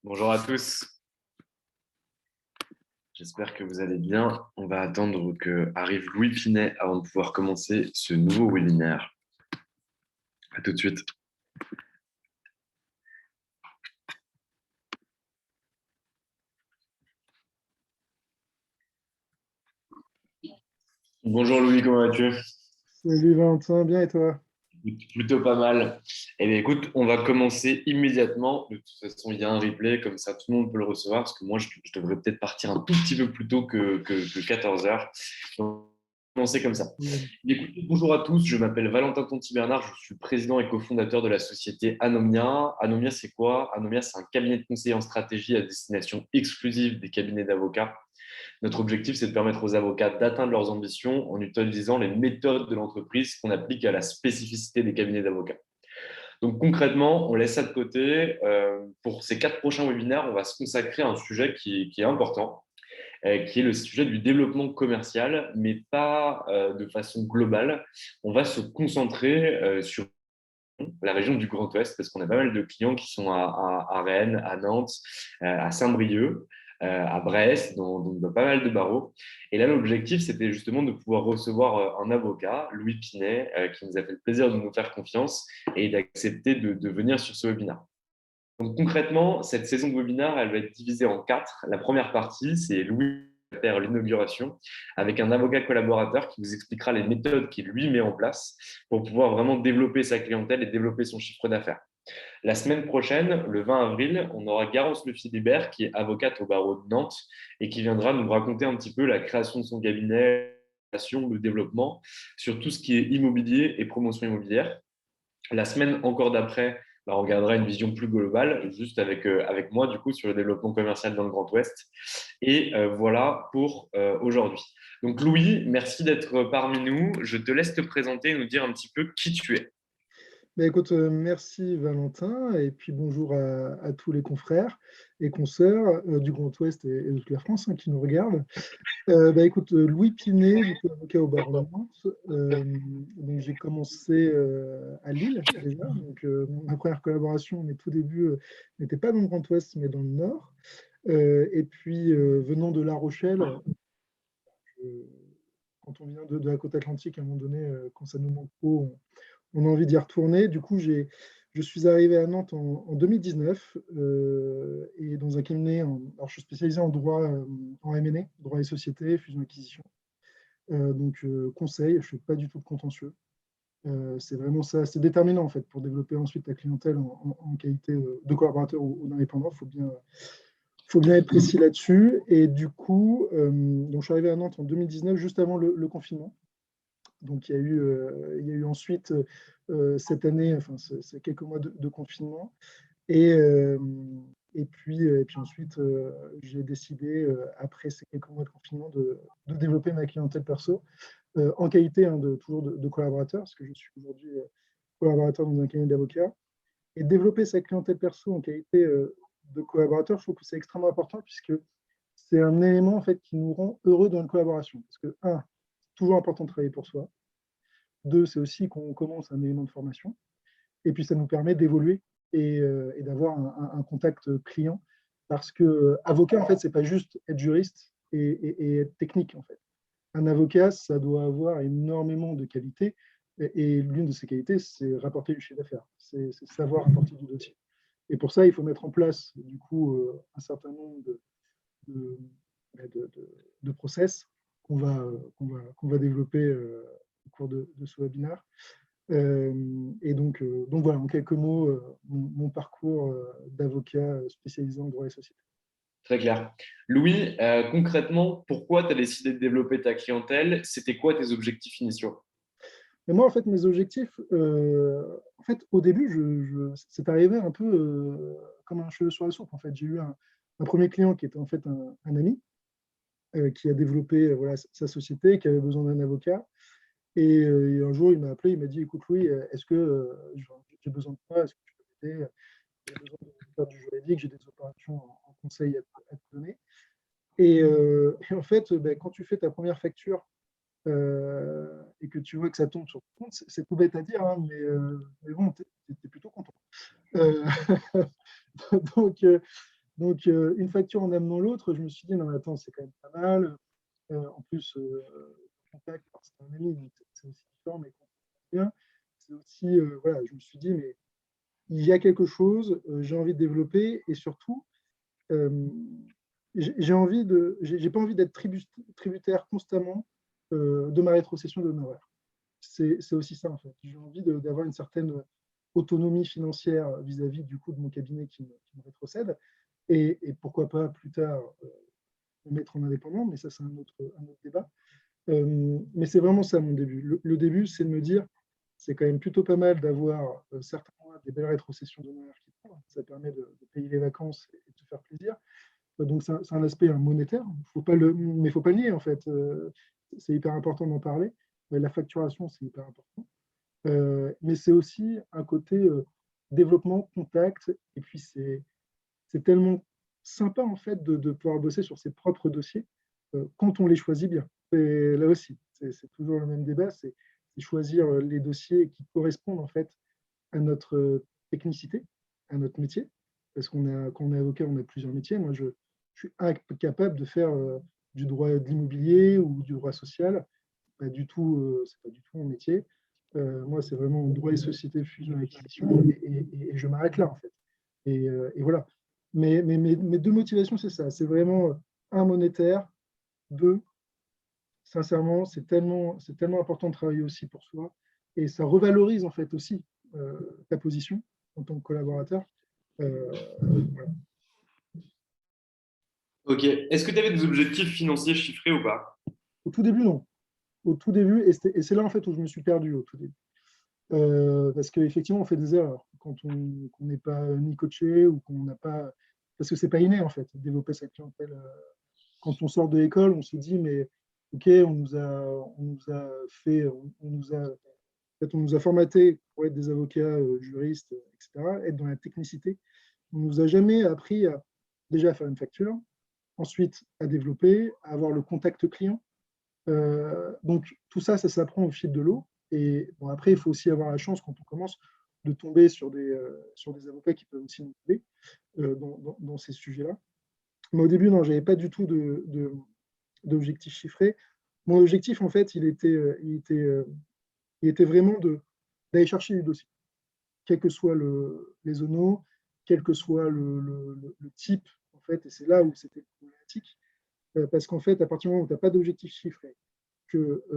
Bonjour à tous, j'espère que vous allez bien. On va attendre que arrive Louis Pinet avant de pouvoir commencer ce nouveau webinaire. À tout de suite. Bonjour Louis, comment vas-tu? Salut Valentin, bien et toi? Plutôt pas mal. Eh bien écoute, on va commencer immédiatement. De toute façon, il y a un replay, comme ça tout le monde peut le recevoir, parce que moi, je devrais peut-être partir un tout petit peu plus tôt que 14 heures. Donc, on va commencer comme ça. Écoutez, bonjour à tous, je m'appelle Valentin Tonti-Bernard, je suis président et cofondateur de la société Anomia. Anomia, c'est quoi? Anomia, c'est un cabinet de conseil en stratégie à destination exclusive des cabinets d'avocats. Notre objectif, c'est de permettre aux avocats d'atteindre leurs ambitions en utilisant les méthodes de l'entreprise qu'on applique à la spécificité des cabinets d'avocats. Donc concrètement, on laisse ça de côté. Pour ces 4 prochains webinaires, on va se consacrer à un sujet qui est important, qui est le sujet du développement commercial, mais pas de façon globale. On va se concentrer sur la région du Grand Ouest, parce qu'on a pas mal de clients qui sont à Rennes, à Nantes, à Saint-Brieuc, à Brest, dans pas mal de barreaux. Et là, l'objectif, c'était justement de pouvoir recevoir un avocat, Louis Pinet, qui nous a fait le plaisir de nous faire confiance et d'accepter de venir sur ce webinaire. Donc concrètement, cette saison de webinaire, elle va être divisée en 4. La première partie, c'est Louis qui va faire l'inauguration avec un avocat collaborateur qui vous expliquera les méthodes qu'il lui met en place pour pouvoir vraiment développer sa clientèle et développer son chiffre d'affaires. La semaine prochaine, le 20 avril, on aura Garance Le Philibert qui est avocate au barreau de Nantes et qui viendra nous raconter un petit peu la création de son cabinet, le développement sur tout ce qui est immobilier et promotion immobilière. La semaine encore d'après, on regardera une vision plus globale, juste avec moi, du coup, sur le développement commercial dans le Grand Ouest. Et voilà pour aujourd'hui. Donc, Louis, merci d'être parmi nous. Je te laisse te présenter et nous dire un petit peu qui tu es. Écoute, merci Valentin, et puis bonjour à tous les confrères et consoeurs du Grand Ouest et de toute la France qui nous regardent. Écoute, Louis Pinet, du coup, avocat au barreau de Nantes. Donc j'ai commencé à Lille déjà. Donc ma première collaboration, mes tout débuts, n'était pas dans le Grand Ouest, mais dans le Nord. Et puis venant de La Rochelle, je- quand on vient de la côte atlantique, à un moment donné, quand ça nous manque trop, on a envie d'y retourner. Du coup, je suis arrivé à Nantes en 2019 et dans un cabinet. Alors, je suis spécialisé en droit, en M&A, droit et sociétés, fusion-acquisition. Conseil, je ne fais pas du tout de contentieux. C'est vraiment ça, c'est déterminant en fait pour développer ensuite ta clientèle en qualité de collaborateur ou d'indépendant. Faut bien être précis là-dessus. Et du coup, donc je suis arrivé à Nantes en 2019, juste avant le confinement. Donc il y a eu ensuite cette année, enfin c'est quelques mois de confinement. Et, euh, et puis ensuite, j'ai décidé, après ces quelques mois de confinement, de développer ma clientèle perso en qualité toujours de collaborateur, parce que je suis aujourd'hui collaborateur dans un cabinet d'avocats. Et développer sa clientèle perso en qualité de collaborateur, je trouve que c'est extrêmement important, puisque c'est un élément en fait, qui nous rend heureux dans une collaboration. Parce que, un, c'est toujours important de travailler pour soi. Deux, c'est aussi qu'on commence un élément de formation. Et puis, ça nous permet d'évoluer et d'avoir un contact client. Parce que avocat, en fait, c'est pas juste être juriste et être technique, en fait. Un avocat, ça doit avoir énormément de qualités. Et l'une de ces qualités, c'est rapporter du chiffre d'affaires. C'est savoir rapporter du dossier. Et pour ça, il faut mettre en place, du coup, un certain nombre de, de process qu'on va développer au cours de ce webinaire. Et donc voilà, en quelques mots, mon parcours d'avocat spécialisé en droit et société. Très clair. Louis, concrètement, pourquoi tu as décidé de développer ta clientèle? C'était quoi tes objectifs initiaux? Mais moi, en fait, mes objectifs, en fait, au début, c'est arrivé un peu comme un cheveu sur la soupe. En fait, j'ai eu un premier client qui était en fait un ami qui a développé voilà, sa société, qui avait besoin d'un avocat. Et un jour, il m'a appelé, il m'a dit, écoute Louis, est-ce que j'ai besoin de toi, est-ce que tu peux m'aider? J'ai besoin de faire du juridique, j'ai des opérations en conseil à te donner. Et en fait, quand tu fais ta première facture et que tu vois que ça tombe sur ton compte, c'est tout bête à dire, hein, mais bon, tu es plutôt content. Euh, donc, Donc, une facture en amenant l'autre, je me suis dit, non, mais attends, c'est quand même pas mal. En plus, contact, c'est un ami, donc c'est aussi différent, mais bien. C'est aussi, voilà, je me suis dit, mais il y a quelque chose, j'ai envie de développer et surtout, j'ai pas envie d'être tributaire constamment de ma rétrocession d'honoraires. C'est aussi ça, en fait. J'ai envie d'avoir une certaine autonomie financière vis-à-vis du coup de mon cabinet qui me rétrocède et pourquoi pas plus tard me mettre en indépendant, mais ça, c'est un autre débat. Mais c'est vraiment ça mon début. Le début, c'est de me dire, c'est quand même plutôt pas mal d'avoir certains mois des belles rétrocessions d'honoraires qui tombent. Ça permet de payer les vacances et de se faire plaisir. Donc c'est un aspect monétaire, mais il ne faut pas le nier en fait. C'est hyper important d'en parler. La facturation, c'est hyper important. Mais c'est aussi un côté développement, contact, et puis c'est tellement sympa en fait de pouvoir bosser sur ses propres dossiers quand on les choisit bien. Et là aussi, c'est toujours le même débat, c'est choisir les dossiers qui correspondent en fait à notre technicité, à notre métier, parce quand on est avocat, on a plusieurs métiers. Moi, je suis incapable de faire du droit de l'immobilier ou du droit social. Pas du tout, c'est pas du tout mon métier. Moi, c'est vraiment droit et société, fusion et acquisition, et je m'arrête là en fait. Et voilà. Mais mes deux motivations, c'est ça. C'est vraiment un monétaire, deux, sincèrement, c'est tellement important de travailler aussi pour soi. Et ça revalorise en fait aussi ta position en tant que collaborateur. Voilà. Ok. Est-ce que tu avais des objectifs financiers chiffrés ou pas? Au tout début, non. Au tout début, et c'est là en fait où je me suis perdu au tout début. Parce qu'effectivement, on fait des erreurs quand on n'est pas ni coaché ou qu'on n'a pas. Parce que c'est pas inné en fait, développer sa clientèle. Quand on sort de l'école, on se dit, mais ok, on nous a fait, en fait, on nous a formaté pour être des avocats, juristes, etc., être dans la technicité. On ne nous a jamais appris à déjà faire une facture, ensuite à développer, à avoir le contact client. Donc tout ça, ça s'apprend au fil de l'eau. Et bon, après, il faut aussi avoir la chance quand on commence de tomber sur des avocats qui peuvent aussi nous aider dans ces sujets-là. Mais au début, non, je n'avais pas du tout d'objectif chiffré. Mon objectif, en fait, il était vraiment d'aller chercher du dossier, quel que soit les zonos, quel que soit le type, en fait, et c'est là où c'était problématique, parce qu'en fait, à partir du moment où tu n'as pas d'objectif chiffré, que tu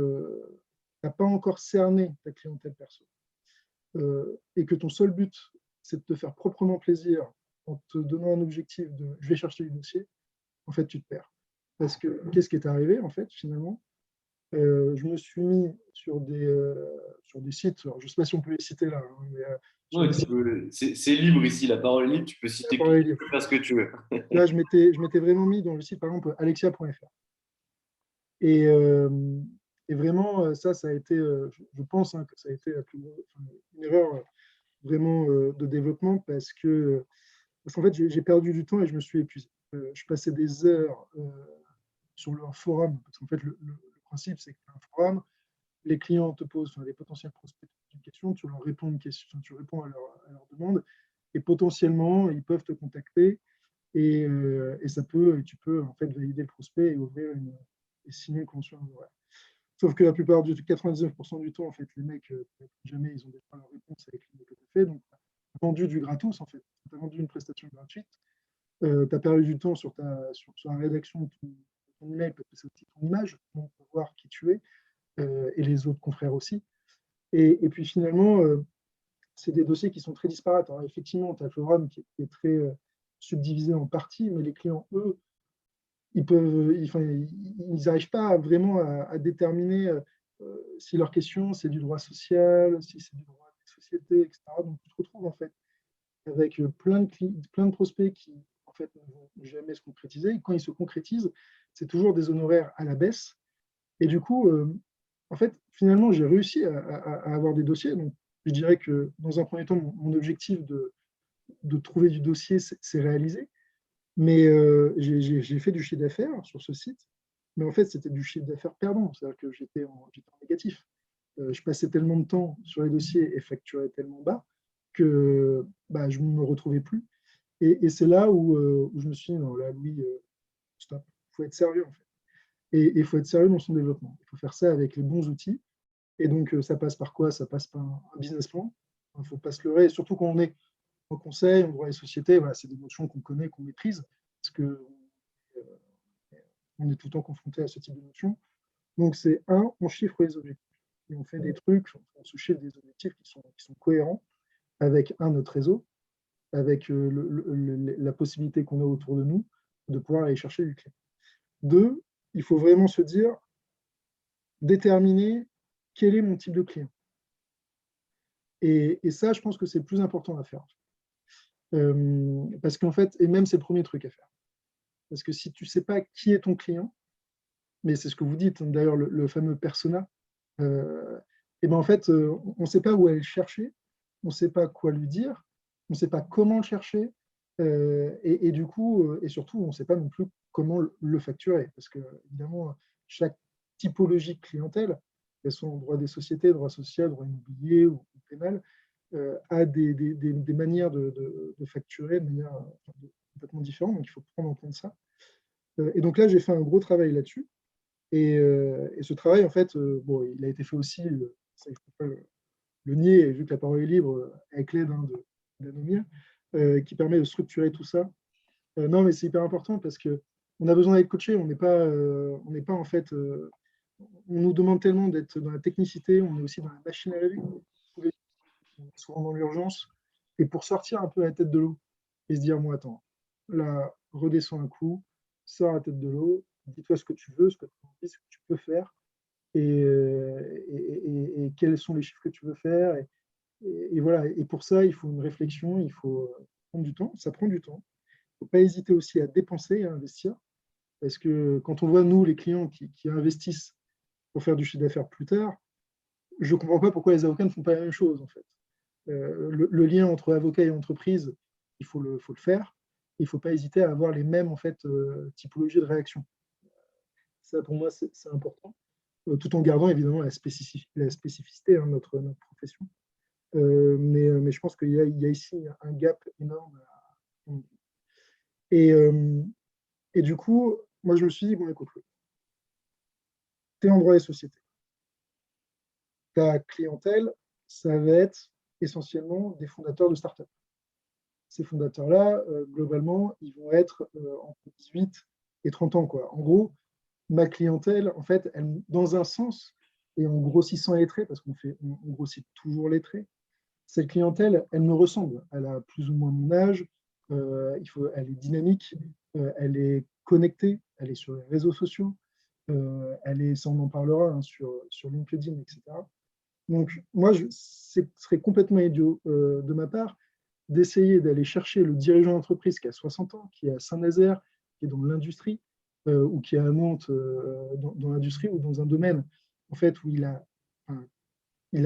n'as pas encore cerné ta clientèle perso, et que ton seul but, c'est de te faire proprement plaisir en te donnant un objectif de je vais chercher du dossier, en fait, tu te perds. Parce que qu'est-ce qui est arrivé, en fait, finalement je me suis mis sur des sites, alors je ne sais pas si on peut les citer là, hein, mais sur Ouais, des sites, c'est libre ici, la parole est libre, tu peux citer qui, tu peux faire ce que tu veux. là je m'étais vraiment mis dans le site, par exemple, alexia.fr. Et, et vraiment, ça a été, je pense hein, que ça a été une erreur vraiment de développement parce qu'en fait, j'ai perdu du temps et je me suis épuisé. Je passais des heures sur leur forum, parce qu'en fait, le principe, c'est que un forum, les clients te posent, enfin, les potentiels prospects te posent une question, tu leur réponds une question, enfin, tu réponds à leur demande, et potentiellement, ils peuvent te contacter, et ça peut, et tu peux en fait valider le prospect et ouvrir et signer une convention honoraire. Sauf que la plupart du 99% du temps, en fait, les mecs, jamais ils ont déjà leur réponse avec l'email que tu as fait, donc tu as vendu du gratos, en fait. Tu as vendu une prestation gratuite, tu as perdu du temps sur la rédaction de ton email, parce que c'est aussi ton image, on peut voir qui tu es, et les autres confrères aussi. Et puis finalement, c'est des dossiers qui sont très disparates. Alors effectivement, tu as le forum qui est très subdivisé en parties, mais les clients, eux, ils n'arrivent pas vraiment à déterminer si leur question, c'est du droit social, si c'est du droit des sociétés, etc. Donc tu te retrouves en fait avec plein de prospects qui en fait ne vont jamais se concrétiser. Et quand ils se concrétisent, c'est toujours des honoraires à la baisse. Et du coup, en fait, finalement, j'ai réussi à avoir des dossiers. Donc, je dirais que dans un premier temps, mon objectif de trouver du dossier s'est réalisé. Mais j'ai fait du chiffre d'affaires sur ce site. Mais en fait, c'était du chiffre d'affaires perdant. C'est-à-dire que j'étais en négatif. Je passais tellement de temps sur les dossiers et facturais tellement bas que bah, je ne me retrouvais plus. Et c'est là où je me suis dit, non, là, Louis, stop, il faut être sérieux en fait. Et il faut être sérieux dans son développement. Il faut faire ça avec les bons outils. Et donc, ça passe par quoi? Ça passe par un business plan. Il ne faut pas se leurrer, et surtout quand on est en conseil, en droit des sociétés, voilà, c'est des notions qu'on connaît, qu'on maîtrise, parce qu'on est tout le temps confronté à ce type de notions. Donc, c'est on chiffre les objectifs. Et on fait des trucs, on se chiffre des objectifs qui sont cohérents avec, notre réseau, avec la possibilité qu'on a autour de nous de pouvoir aller chercher du client. Deux, il faut vraiment se dire, déterminer quel est mon type de client. Et ça, je pense que c'est le plus important à faire. Parce qu'en fait, et même c'est le premier truc à faire. Parce que si tu ne sais pas qui est ton client, mais c'est ce que vous dites, d'ailleurs, le fameux persona, et ben en fait, on ne sait pas où aller le chercher, on ne sait pas quoi lui dire, on ne sait pas comment le chercher, et du coup, et surtout, on ne sait pas non plus comment le facturer. Parce que, évidemment, chaque typologie de clientèle, qu'elles sont en droit des sociétés, droit social, droit immobilier ou pénal, a des manières de facturer de manière complètement différente. Donc, il faut prendre en compte ça. Et donc là, j'ai fait un gros travail là-dessus. Et ce travail, en fait, bon, il a été fait aussi, ça, il ne faut pas le nier, et vu que la parole est libre, avec l'aide d'Anomir, qui permet de structurer tout ça. Non, mais c'est hyper important parce qu'on a besoin d'être coaché. On n'est pas en fait. On nous demande tellement d'être dans la technicité, on est aussi dans la machine à laver, souvent dans l'urgence. Et pour sortir un peu la tête de l'eau et se dire, moi, attends, là, redescends un coup, sors la tête de l'eau, dis-toi ce que tu veux, ce que tu as envie, ce que tu peux faire, et quels sont les chiffres que tu veux faire. Et voilà. Et pour ça, il faut une réflexion, il faut prendre du temps. Ça prend du temps. Il ne faut pas hésiter aussi à dépenser et à investir. Parce que quand on voit, nous, les clients qui investissent pour faire du chiffre d'affaires plus tard, je ne comprends pas pourquoi les avocats ne font pas la même chose, en fait. Le lien entre avocat et entreprise, il faut le faire. Il ne faut pas hésiter à avoir les mêmes en fait, typologies de réaction. Ça, pour moi, c'est important, tout en gardant évidemment la spécificité de notre profession. Mais je pense qu'il y a ici un gap énorme. Et, et du coup, moi, je me suis dit, bon, écoute, tu es en droit des sociétés. Ta clientèle, ça va être essentiellement des fondateurs de startups. Ces fondateurs-là, globalement, ils vont être entre 18 et 30 ans, quoi. En gros, ma clientèle, en fait, elle, dans un sens, et en grossissant les traits, parce on grossit toujours les traits, cette clientèle, elle me ressemble. Elle a plus ou moins mon âge, elle est dynamique, elle est connectée, elle est sur les réseaux sociaux, ça on en parlera hein, sur LinkedIn, etc. Donc, moi, ce serait complètement idiot de ma part d'essayer d'aller chercher le dirigeant d'entreprise qui a 60 ans, qui est à Saint-Nazaire, qui est dans l'industrie, ou qui est à Nantes dans l'industrie ou dans un domaine en fait, où il a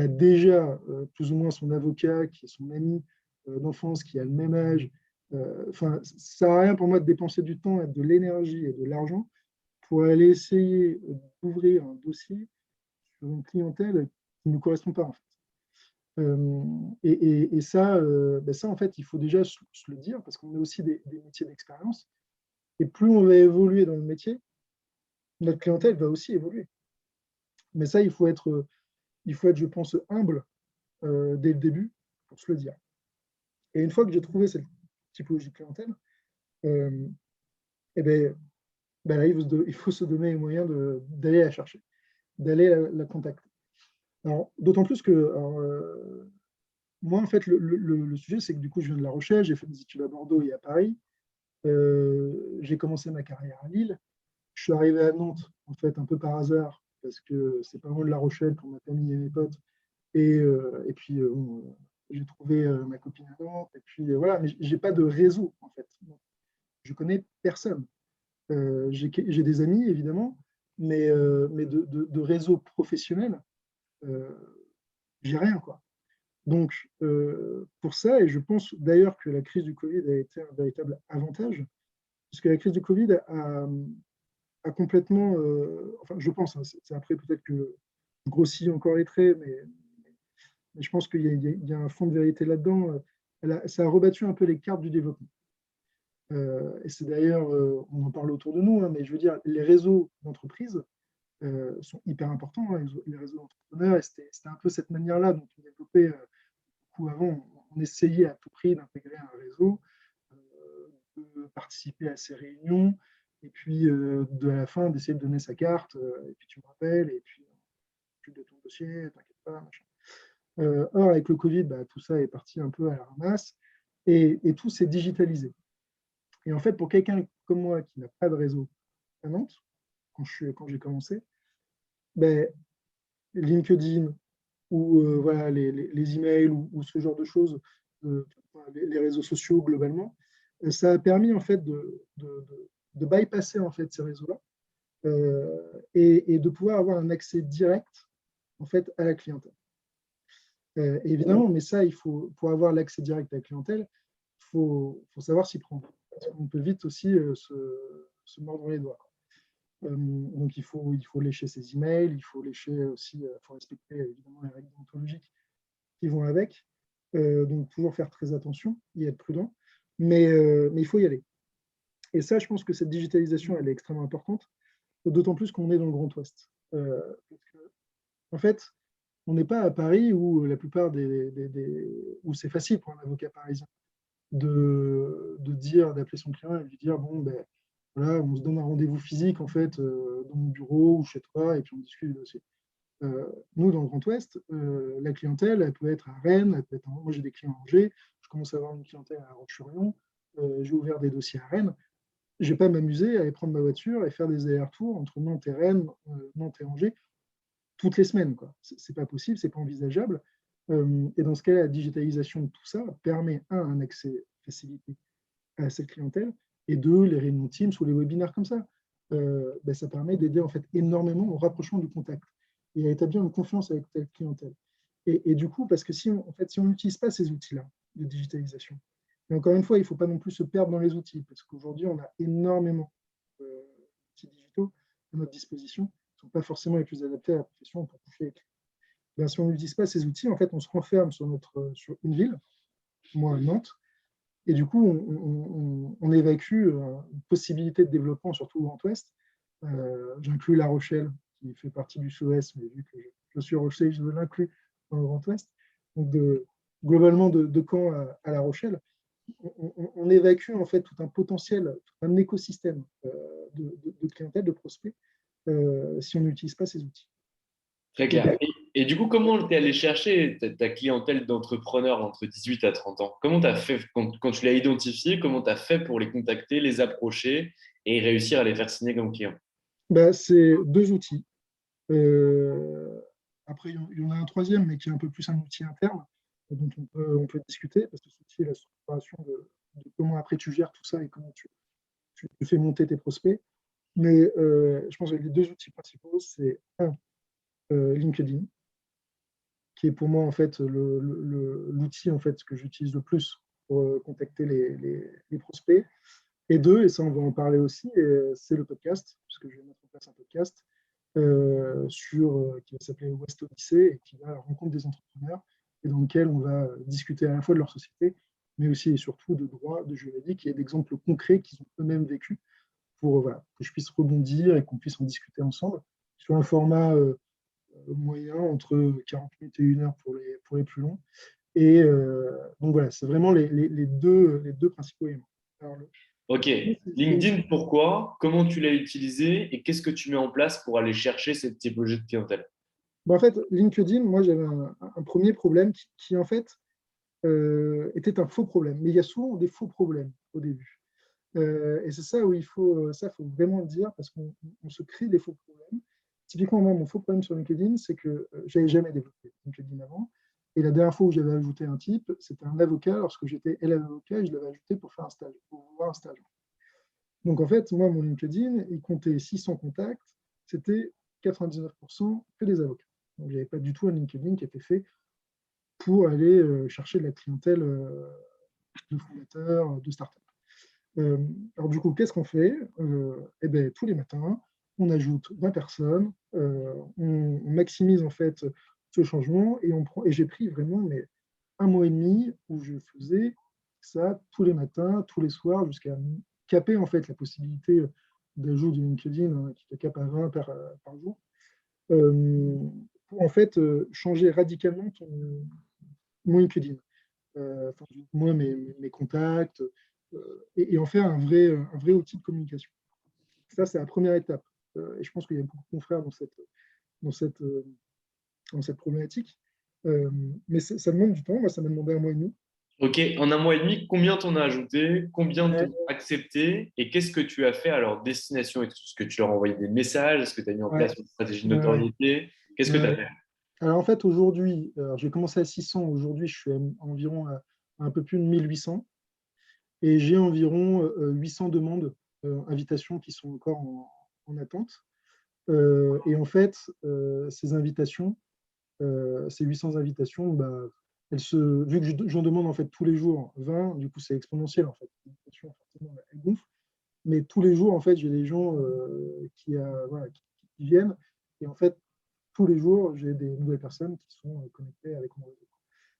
déjà plus ou moins son avocat, qui est son ami d'enfance, qui a le même âge. Ça ne sert à rien pour moi de dépenser du temps, de l'énergie et de l'argent pour aller essayer d'ouvrir un dossier sur une clientèle qui ne nous correspond pas en fait. Et ça, ça, en fait, il faut déjà se le dire parce qu'on a aussi des métiers d'expérience. Et plus on va évoluer dans le métier, notre clientèle va aussi évoluer. Mais ça, il faut être je pense, humble dès le début pour se le dire. Et une fois que j'ai trouvé cette typologie de clientèle, et là, il faut se donner les moyens d'aller la chercher, d'aller la contacter. Alors, d'autant plus que moi, en fait, le sujet, c'est que du coup, je viens de La Rochelle, j'ai fait des études à Bordeaux et à Paris. J'ai commencé ma carrière à Lille. Je suis arrivé à Nantes, en fait, un peu par hasard, parce que c'est pas loin de La Rochelle pour ma famille et mes potes. Et puis, j'ai trouvé ma copine à Nantes. Et puis, voilà, mais j'ai pas de réseau, en fait. Je connais personne. J'ai des amis, évidemment, mais de réseau professionnel, j'ai rien, quoi. Donc, pour ça, et je pense d'ailleurs que la crise du Covid a été un véritable avantage, puisque la crise du Covid a complètement, enfin, je pense, hein, c'est après peut-être que je grossis encore les traits, mais je pense qu'il y a un fond de vérité là-dedans. Ça a rebattu un peu les cartes du développement. Et c'est d'ailleurs, on en parle autour de nous, hein, mais je veux dire, les réseaux d'entreprise sont hyper importants, hein, les réseaux d'entrepreneurs, et c'était un peu cette manière-là dont on développait beaucoup avant. On essayait à tout prix d'intégrer un réseau, de participer à ces réunions, et puis de la fin d'essayer de donner sa carte, et puis tu me rappelles, et puis tu de ton dossier, t'inquiète pas, machin. Or, avec le Covid, bah, tout ça est parti un peu à la ramasse, et tout s'est digitalisé. Et en fait, pour quelqu'un comme moi qui n'a pas de réseau à Nantes, quand j'ai commencé, ben, LinkedIn ou voilà, les emails ou ce genre de choses, les réseaux sociaux globalement, ça a permis en fait de bypasser en fait ces réseaux-là, et de pouvoir avoir un accès direct en fait à la clientèle. Évidemment, mais ça, pour avoir l'accès direct à la clientèle, faut savoir s'y prendre. Parce qu'on peut vite aussi se mordre les doigts. Donc, il faut lécher ses emails, il faut lécher aussi, faut respecter évidemment les règles déontologiques qui vont avec. Donc, toujours faire très attention et être prudent. Mais il faut y aller. Et ça, je pense que cette digitalisation, elle est extrêmement importante, d'autant plus qu'on est dans le Grand Ouest. Parce que, en fait, on n'est pas à Paris où la plupart où c'est facile pour un avocat parisien d'appeler son client et de lui dire bon, ben, voilà, on se donne un rendez-vous physique en fait dans mon bureau ou chez toi et puis on discute du dossier. Nous, dans le Grand Ouest, la clientèle, elle peut être à Rennes, elle peut être moi j'ai des clients à Angers, je commence à avoir une clientèle à Roche-sur-Yon, j'ai ouvert des dossiers à Rennes. Je ne vais pas m'amuser à aller prendre ma voiture et faire des allers-retours entre Nantes et Rennes, Nantes et Angers, toutes les semaines. Ce n'est pas possible, ce n'est pas envisageable. Et dans ce cas, la digitalisation de tout ça permet, un accès facilité à cette clientèle, et deux, les réunions Teams ou les webinaires comme ça. Ça permet d'aider en fait énormément au rapprochement du contact et à établir une confiance avec cette clientèle. Et du coup, parce que si on n'utilise pas ces outils-là de digitalisation, et encore une fois, il ne faut pas non plus se perdre dans les outils, parce qu'aujourd'hui, on a énormément d'outils digitaux à notre disposition, qui ne sont pas forcément les plus adaptés à la profession pour toucher les clients. Si on n'utilise pas ces outils, en fait, on se renferme sur une ville, moi à Nantes, et du coup, on évacue une possibilité de développement, surtout au Grand Ouest. J'inclus La Rochelle, qui fait partie du SOS, mais vu que je suis Rochelle, je l'inclus dans le Grand Ouest. Donc, globalement, de Caen à La Rochelle, on évacue en fait tout un potentiel, tout un écosystème de clientèle, de prospects, si on n'utilise pas ces outils. Très clair. Et du coup, comment tu es allé chercher ta clientèle d'entrepreneurs entre 18 à 30 ans? Comment tu as fait quand tu l'as identifié, comment tu as fait pour les contacter, les approcher et réussir à les faire signer comme clients? C'est deux outils. Après, il y en a un troisième, mais qui est un peu plus un outil interne, dont on peut discuter, parce que c'est la structuration de comment après tu gères tout ça et comment tu fais monter tes prospects. Mais je pense que les deux outils principaux, c'est LinkedIn, qui est pour moi en fait l'outil en fait que j'utilise le plus pour contacter les prospects. Et deux, et ça on va en parler aussi, c'est le podcast, puisque je vais mettre en place un podcast qui va s'appeler West Odyssey et qui va à la rencontre des entrepreneurs et dans lequel on va discuter à la fois de leur société, mais aussi et surtout de droit, de juridique et d'exemples concrets qu'ils ont eux-mêmes vécu pour que je puisse rebondir et qu'on puisse en discuter ensemble sur un format moyen entre 40 minutes et 1 heure pour les plus longs. Et donc voilà, c'est vraiment les deux principaux éléments. Alors, Ok, LinkedIn, pourquoi? Comment tu l'as utilisé et qu'est-ce que tu mets en place pour aller chercher cette typologie de clientèle? En fait, LinkedIn, moi j'avais un premier problème qui en fait était un faux problème. Mais il y a souvent des faux problèmes au début. Et c'est ça où faut vraiment le dire parce qu'on se crée des faux problèmes. Typiquement, moi, mon faux problème sur LinkedIn, c'est que je n'avais jamais développé LinkedIn avant. Et la dernière fois où j'avais ajouté un type, c'était un avocat. Lorsque j'étais élève avocat, je l'avais ajouté pour faire un stage, pour voir un stage. Donc en fait, moi, mon LinkedIn, il comptait 600 contacts. C'était 99% que des avocats. Donc, je n'avais pas du tout un LinkedIn qui était fait pour aller chercher de la clientèle de fondateurs, de startups. Alors du coup, qu'est-ce qu'on fait? Tous les matins, on ajoute 20 personnes, on maximise en fait ce changement et j'ai pris vraiment 1 mois et demi où je faisais ça tous les matins, tous les soirs, jusqu'à caper en fait la possibilité d'ajout de LinkedIn qui te cape à 20 par jour, pour en fait changer radicalement mon LinkedIn, moi mes contacts, et en faire un vrai outil de communication. Ça, c'est la première étape. Et je pense qu'il y a beaucoup de confrères dans cette, dans cette problématique. Mais ça demande du temps. Moi, ça m'a demandé 1 mois et demi. Ok, en 1 mois et demi, combien t'en as ajouté, combien Ouais, t'ont accepté et qu'est-ce que tu as fait à leur destination? Est-ce que tu leur as envoyé des messages? Est-ce que tu as mis en ouais, place une stratégie de ouais, notoriété? Qu'est-ce que tu as ouais. fait? Alors en fait, aujourd'hui, j'ai commencé à 600. Aujourd'hui, je suis environ à un peu plus de 1800. Et j'ai environ 800 demandes, invitations qui sont encore en attente. Et en fait, ces invitations, ces 800 invitations, bah, vu que j'en demande en fait tous les jours 20, du coup c'est exponentiel en fait. L'invitation, forcément, elle gonfle. Mais tous les jours, en fait, j'ai des gens voilà, qui viennent. Et en fait, tous les jours, j'ai des nouvelles personnes qui sont connectées avec mon réseau.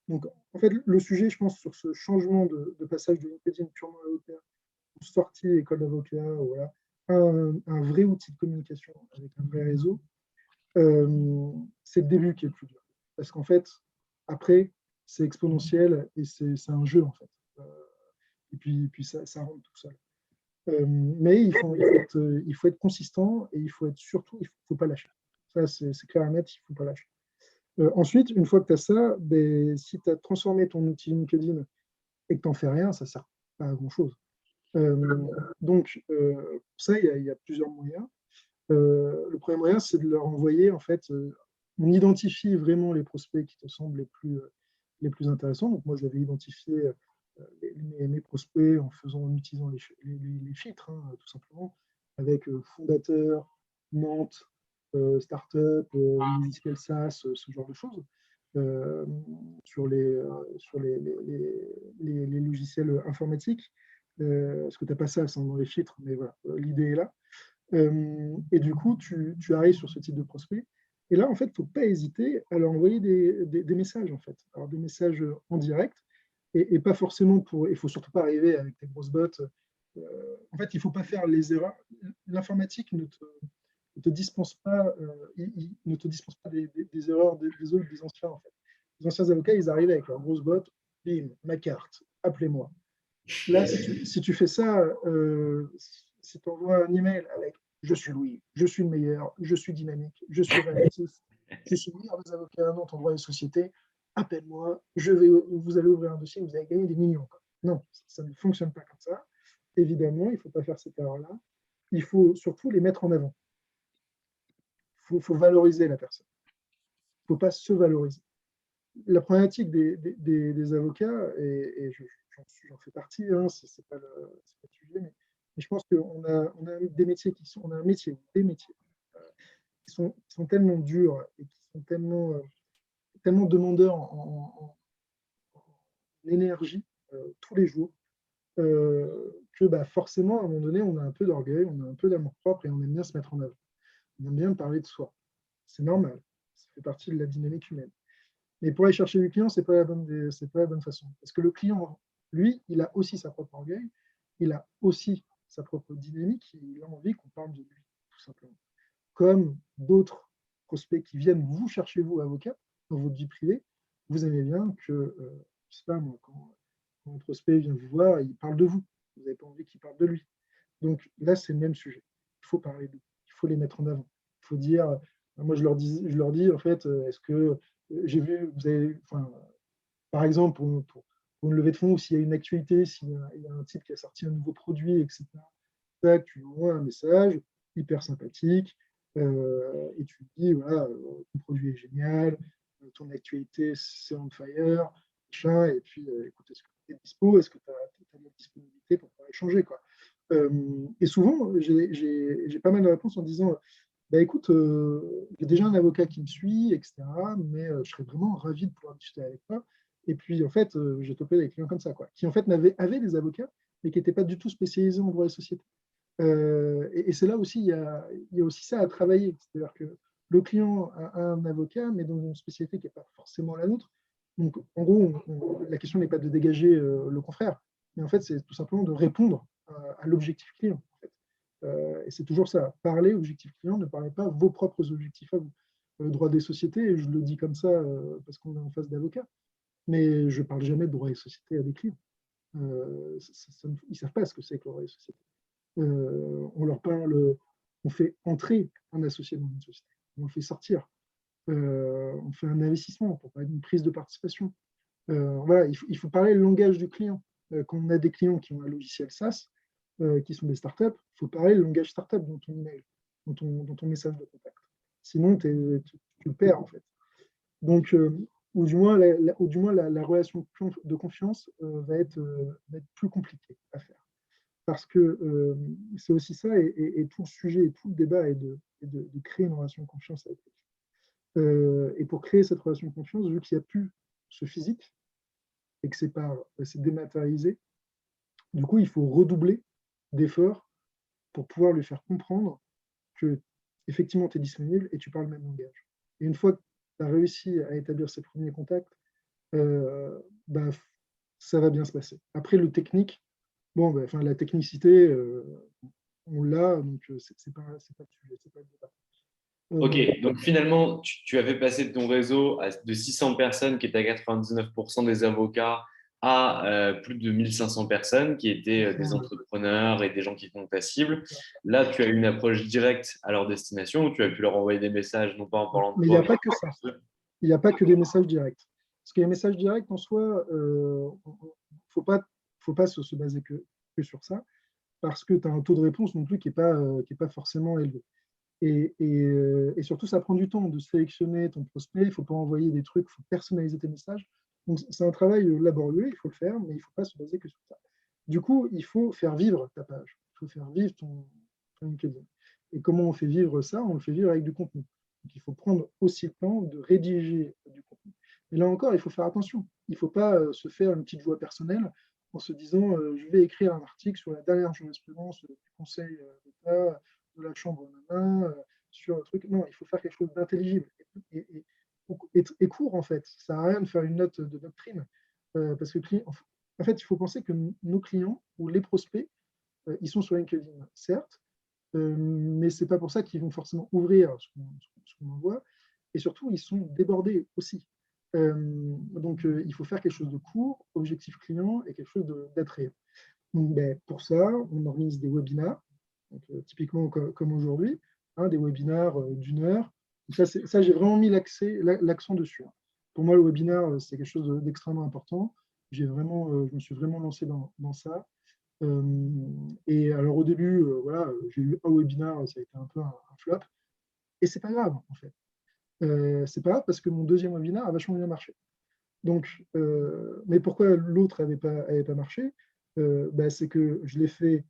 Donc, en fait, le sujet, je pense, sur ce changement de passage de LinkedIn purement avocat, sortie école d'avocat, voilà, un vrai outil de communication avec un vrai réseau, c'est le début qui est le plus dur. Parce qu'en fait, après, c'est exponentiel et c'est un jeu, en fait. Et puis ça rentre tout seul. Mais il faut être consistant et il faut être surtout, il ne faut pas lâcher. Ça, c'est clair et net, il ne faut pas lâcher. Ensuite, une fois que tu as ça, ben, si tu as transformé ton outil LinkedIn et que tu n'en fais rien, ça ne sert pas à grand-chose. Donc, pour ça, il y a plusieurs moyens. Le premier moyen, c'est de leur envoyer, en fait, on identifie vraiment les prospects qui te semblent les plus intéressants. Donc, moi, j'avais identifié mes prospects en utilisant les filtres, hein, tout simplement, avec fondateur, Nantes, start-up, logiciel SaaS, ce genre de choses, euh, sur les logiciels informatiques. Parce que tu n'as pas ça dans les filtres, mais voilà, l'idée est là. Et du coup, tu arrives sur ce type de prospect. Et là, en fait, il ne faut pas hésiter à leur envoyer des messages, en fait. Alors, des messages en direct, et pas forcément pour. Il ne faut surtout pas arriver avec tes grosses bottes. En fait, il ne faut pas faire les erreurs. L'informatique ne te dispense pas, ne te dispense pas des erreurs des autres, des anciens, en fait. Les anciens avocats, ils arrivaient avec leurs grosses bottes. Bim, ma carte, appelez-moi. Là, si tu fais ça, si tu envoies un email avec je suis Louis, je suis le meilleur, je suis dynamique, je suis réactif, je suis le meilleur des avocats dans ton droit des sociétés, appelle-moi, vous allez ouvrir un dossier, vous allez gagner des millions. Quoi. Non, ça ne fonctionne pas comme ça. Évidemment, il ne faut pas faire cette erreur-là. Il faut surtout les mettre en avant. Faut valoriser la personne. Il ne faut pas se valoriser. La problématique des avocats, et j'en fais partie, hein, c'est pas le sujet, mais je pense qu'on a des métiers on a un métier, des métiers qui sont tellement durs et qui sont tellement demandeurs en énergie tous les jours que bah, forcément, à un moment donné, on a un peu d'orgueil, on a un peu d'amour-propre et on aime bien se mettre en avant. On aime bien parler de soi. C'est normal, ça fait partie de la dynamique humaine. Mais pour aller chercher le client, ce n'est pas la bonne façon. Parce que le client, lui, il a aussi sa propre orgueil, il a aussi sa propre dynamique, il a envie qu'on parle de lui, tout simplement. Comme d'autres prospects qui viennent vous chercher, vous, avocat, dans votre vie privée, vous aimez bien que, je sais pas moi, quand un prospect vient vous voir, il parle de vous. Vous n'avez pas envie qu'il parle de lui. Donc là, c'est le même sujet. Il faut parler d'eux, il faut les mettre en avant. Il faut dire, moi je leur dis en fait, est-ce que j'ai vu, vous avez, enfin, par exemple, pour une levée de fonds, ou s'il y a une actualité, s'il y a un type qui a sorti un nouveau produit, etc., tac, tu envoies un message hyper sympathique et tu dis, voilà, ton produit est génial, ton actualité, c'est on fire, machin, et puis, écoute, est-ce que tu es dispo, est-ce que tu as la disponibilité pour pouvoir échanger, quoi. Et souvent, j'ai pas mal de réponses en disant, bah, écoute, j'ai déjà un avocat qui me suit, etc., mais je serais vraiment ravi de pouvoir discuter avec toi. Et puis, en fait, j'ai topé des clients comme ça, quoi, qui en fait avaient des avocats, mais qui n'étaient pas du tout spécialisés en droit des sociétés. Et c'est là aussi, il y a aussi ça à travailler. C'est-à-dire que le client a un avocat, mais dans une spécialité qui n'est pas forcément la nôtre. Donc, en gros, la question n'est pas de dégager le confrère, mais en fait, c'est tout simplement de répondre à l'objectif client. En fait. Et c'est toujours ça. Parler objectif client, ne parlez pas vos propres objectifs à vous. Le droit des sociétés, et je le dis comme ça parce qu'on est en face d'avocats, mais je ne parle jamais de droit des sociétés à des clients. Ils ne savent pas ce que c'est que le droit des sociétés. On leur parle, on fait entrer un associé dans une société, on le fait sortir, on fait un investissement pour parler d'une prise de participation. Voilà, il faut parler le langage du client. Quand on a des clients qui ont un logiciel SaaS, qui sont des startups, il faut parler le langage startup dans ton email, dans ton message de contact. Sinon, tu le perds en fait. Donc, ou du moins, la relation de confiance va être plus compliquée à faire. Parce que c'est aussi ça, et tout le sujet et tout le débat est de créer une relation de confiance avec lui. Et pour créer cette relation de confiance, vu qu'il n'y a plus ce physique et que c'est dématérialisé, du coup, il faut redoubler d'efforts pour pouvoir lui faire comprendre que effectivement tu es disponible et tu parles le même langage. Et une fois que tu as réussi à établir ces premiers contacts, bah, ça va bien se passer. Après, le technique, bon, bah, la technicité, on l'a, donc c'est pas le sujet, c'est pas le débat. Ok, donc finalement, tu as fait passer ton réseau de 600 personnes qui étaient à 99% des avocats à plus de 1500 personnes qui étaient des entrepreneurs et des gens qui font ta cible. Là, tu as eu une approche directe à leur destination où tu as pu leur envoyer des messages, non pas en parlant de mais il toi. n'y a pas que ça. Il n'y a pas que des messages directs. Parce que les messages directs, en soi, il ne faut pas se baser que sur ça, parce que tu as un taux de réponse non plus qui n'est pas forcément élevé. Et surtout, ça prend du temps de sélectionner ton prospect. Il ne faut pas envoyer des trucs, il faut personnaliser tes messages. Donc, c'est un travail laborieux, il faut le faire, mais il ne faut pas se baser que sur ça. Du coup, il faut faire vivre ta page. Il faut faire vivre ton LinkedIn. Et comment on fait vivre ça? On le fait vivre avec du contenu. Donc, il faut prendre aussi le temps de rédiger du contenu. Mais là encore, il faut faire attention. Il ne faut pas se faire une petite voix personnelle en se disant je vais écrire un article sur la dernière jurisprudence du Conseil d'État, de la Chambre de main, sur un truc. Non, il faut faire quelque chose d'intelligible et court, en fait. Ça n'a rien de faire une note de doctrine. Parce que, en fait, il faut penser que nos clients ou les prospects, ils sont sur LinkedIn, certes, mais ce n'est pas pour ça qu'ils vont forcément ouvrir ce qu'on envoie. Et surtout, ils sont débordés aussi. Donc, il faut faire quelque chose de court, objectif client et quelque chose d'attrayant. Donc, pour ça, on organise des webinars, donc, typiquement comme aujourd'hui, des webinars d'une heure. Ça, j'ai vraiment mis l'accent dessus. Pour moi, le webinar, c'est quelque chose d'extrêmement important. Je me suis vraiment lancé dans ça. Et alors au début, voilà, j'ai eu un webinar, ça a été un peu un flop. Et c'est pas grave, en fait. C'est pas grave parce que mon deuxième webinar a vachement bien marché. Donc, mais pourquoi l'autre n'avait pas marché? C'est que je l'ai fait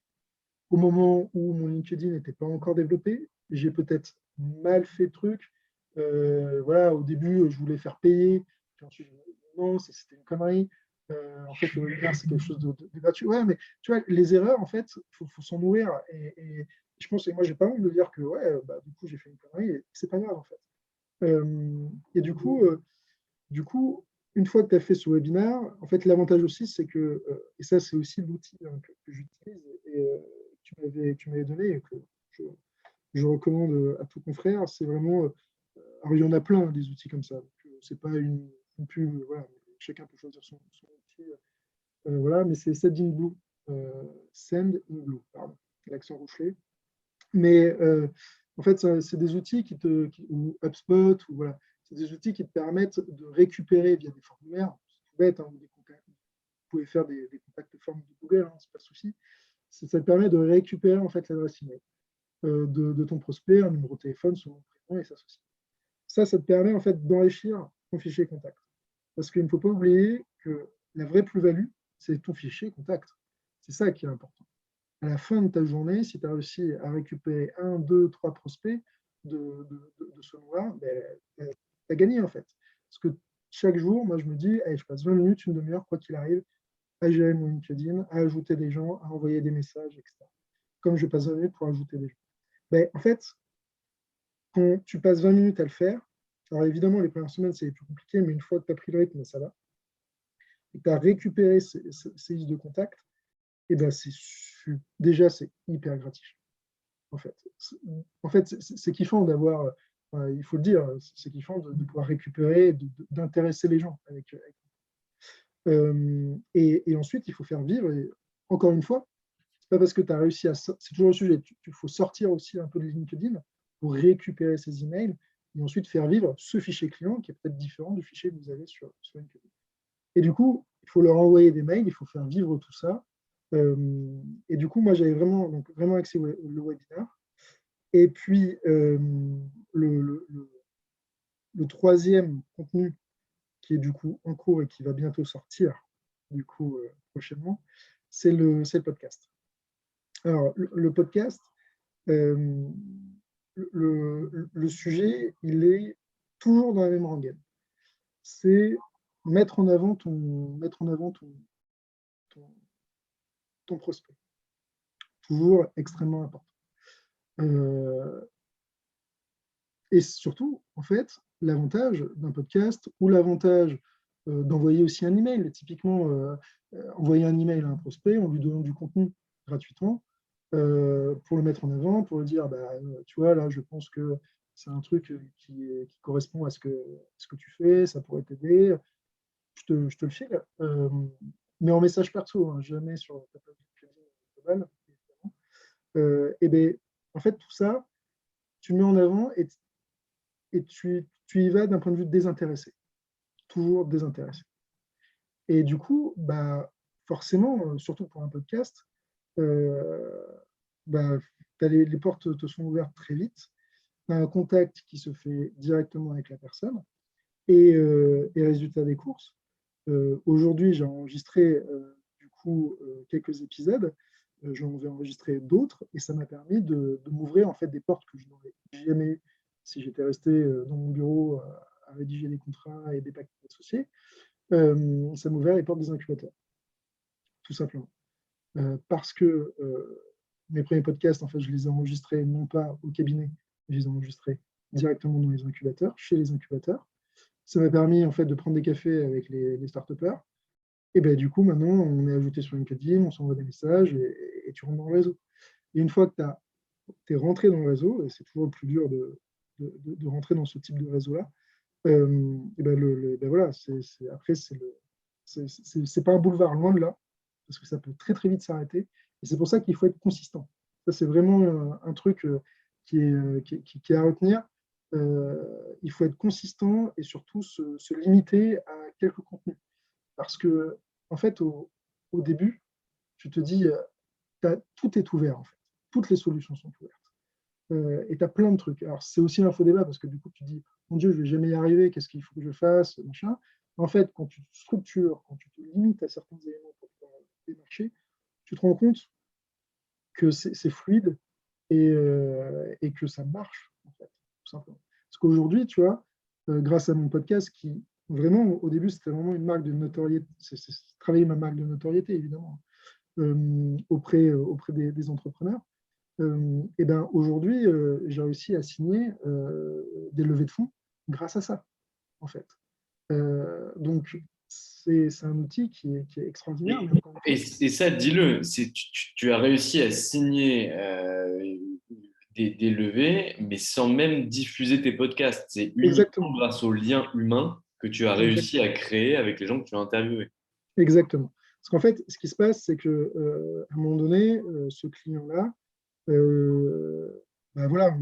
au moment où mon LinkedIn n'était pas encore développé. J'ai peut-être mal fait le truc. Voilà, au début, je voulais faire payer. Puis ensuite, non, c'était une connerie. En fait, le webinaire, c'est quelque chose de gratuit. Ouais, mais tu vois, les erreurs, en fait, il faut s'en nourrir. Et je pense, et moi, j'ai pas honte de dire que, ouais, du coup, j'ai fait une connerie. Et c'est pas grave, en fait. Et du coup, une fois que tu as fait ce webinaire, en fait, l'avantage aussi, c'est que, et ça, c'est aussi l'outil que j'utilise et tu m'avais donné et que je recommande à tout confrère, c'est vraiment. Alors, il y en a plein, des outils comme ça. C'est pas une pub, voilà, chacun peut choisir son outil. Voilà, mais c'est Sendinblue. Sendinblue, pardon, l'accent rouchelé. Mais en fait, c'est des outils ou HubSpot, ou voilà, c'est des outils qui te permettent de récupérer via des formulaires, c'est tout bête, hein, des contacts. Vous pouvez faire des contacts formes de Google, hein, c'est pas de souci. Ça te permet de récupérer en fait l'adresse email de ton prospect, un numéro de téléphone, son nom, prénom et sa société. Ça te permet en fait d'enrichir ton fichier contact. Parce qu'il ne faut pas oublier que la vraie plus-value, c'est ton fichier contact. C'est ça qui est important. À la fin de ta journée, si tu as réussi à récupérer 1, 2, 3 prospects de ce nom-là, tu as gagné en fait. Parce que chaque jour, moi je me dis, je passe 20 minutes, une demi-heure, quoi qu'il arrive, à gérer mon LinkedIn, à ajouter des gens, à envoyer des messages, etc. Comme je passe 20 minutes pour ajouter des gens. En fait, quand tu passes 20 minutes à le faire, alors évidemment, les premières semaines, c'est plus compliqué, mais une fois que tu as pris le rythme, ça va. Et que tu as récupéré ces listes de contacts, et ben déjà, c'est hyper gratifiant. En fait, c'est kiffant d'avoir, il faut le dire, c'est kiffant de pouvoir récupérer, d'intéresser les gens et ensuite, il faut faire vivre. Et encore une fois, c'est pas parce que tu as réussi c'est toujours le sujet. Il faut sortir aussi un peu de LinkedIn pour récupérer ces emails et ensuite faire vivre ce fichier client qui est peut-être différent du fichier que vous avez sur LinkedIn. Et du coup, il faut leur envoyer des mails, il faut faire vivre tout ça. Et du coup, moi, j'avais vraiment axé le webinaire. Et puis, le troisième contenu qui est du coup en cours et qui va bientôt sortir du coup prochainement, c'est le podcast. Alors, le podcast, euh, le sujet, il est toujours dans la même rengaine. C'est mettre en avant ton prospect. Toujours extrêmement important. Et surtout, en fait, l'avantage d'un podcast ou l'avantage d'envoyer aussi un email, typiquement envoyer un email à un prospect en lui donnant du contenu gratuitement pour le mettre en avant, pour lui dire, bah, tu vois, là, je pense que c'est un truc qui correspond à ce que tu fais, ça pourrait t'aider, je te le file. Mais en message perso, hein, jamais sur ta page LinkedIn globale, évidemment. Et bien, en fait, tout ça, tu le mets en avant et tu y vas d'un point de vue désintéressé, toujours désintéressé. Et du coup, bah, forcément, surtout pour un podcast, bah, les portes te sont ouvertes très vite. Tu as un contact qui se fait directement avec la personne. Et résultat des courses, aujourd'hui, j'ai enregistré du coup quelques épisodes. J'en vais enregistrer d'autres et ça m'a permis de m'ouvrir en fait des portes que je n'aurais jamais eues si j'étais resté dans mon bureau à rédiger des contrats et des pactes associés. Ça m'a ouvert les portes des incubateurs, tout simplement. Parce que mes premiers podcasts, en fait, je les ai enregistrés non pas au cabinet, je les ai enregistrés directement dans les incubateurs, chez les incubateurs. Ça m'a permis en fait de prendre des cafés avec les start-upers. Et ben, du coup, maintenant, on est ajouté sur LinkedIn, on s'envoie des messages et tu rentres dans le réseau. Et une fois que tu es rentré dans le réseau, et c'est toujours le plus dur de rentrer dans ce type de réseau-là, et ben voilà, après, c'est pas un boulevard, loin de là, parce que ça peut très très vite s'arrêter. Et c'est pour ça qu'il faut être consistant. Ça, c'est vraiment un truc qui est à retenir. Il faut être consistant et surtout se limiter à quelques contenus. Parce que, en fait, au début, tu te dis, tout est ouvert, en fait. Toutes les solutions sont ouvertes. Et tu as plein de trucs. Alors, c'est aussi un faux débat parce que du coup, tu dis, mon Dieu, je ne vais jamais y arriver, qu'est-ce qu'il faut que je fasse, machin. En fait, quand tu te structures, quand tu te limites à certains éléments pour pouvoir démarcher, tu te rends compte que c'est fluide et que ça marche, en fait, tout simplement. Parce qu'aujourd'hui, tu vois, grâce à mon podcast qui, vraiment, au début, c'était vraiment une marque de notoriété, c'est travailler ma marque de notoriété, évidemment, auprès des entrepreneurs. Et ben aujourd'hui, j'ai réussi à signer des levées de fonds grâce à ça, en fait. Donc, c'est un outil qui est extraordinaire. Mais encore une fois, Et ça, dis-le, tu as réussi à signer des levées, mais sans même diffuser tes podcasts. C'est uniquement exactement, grâce au lien humain que tu as réussi exactement, à créer avec les gens que tu as interviewés. exactement. Parce qu'en fait, ce qui se passe, c'est que à un moment donné, ce client-là, ben voilà,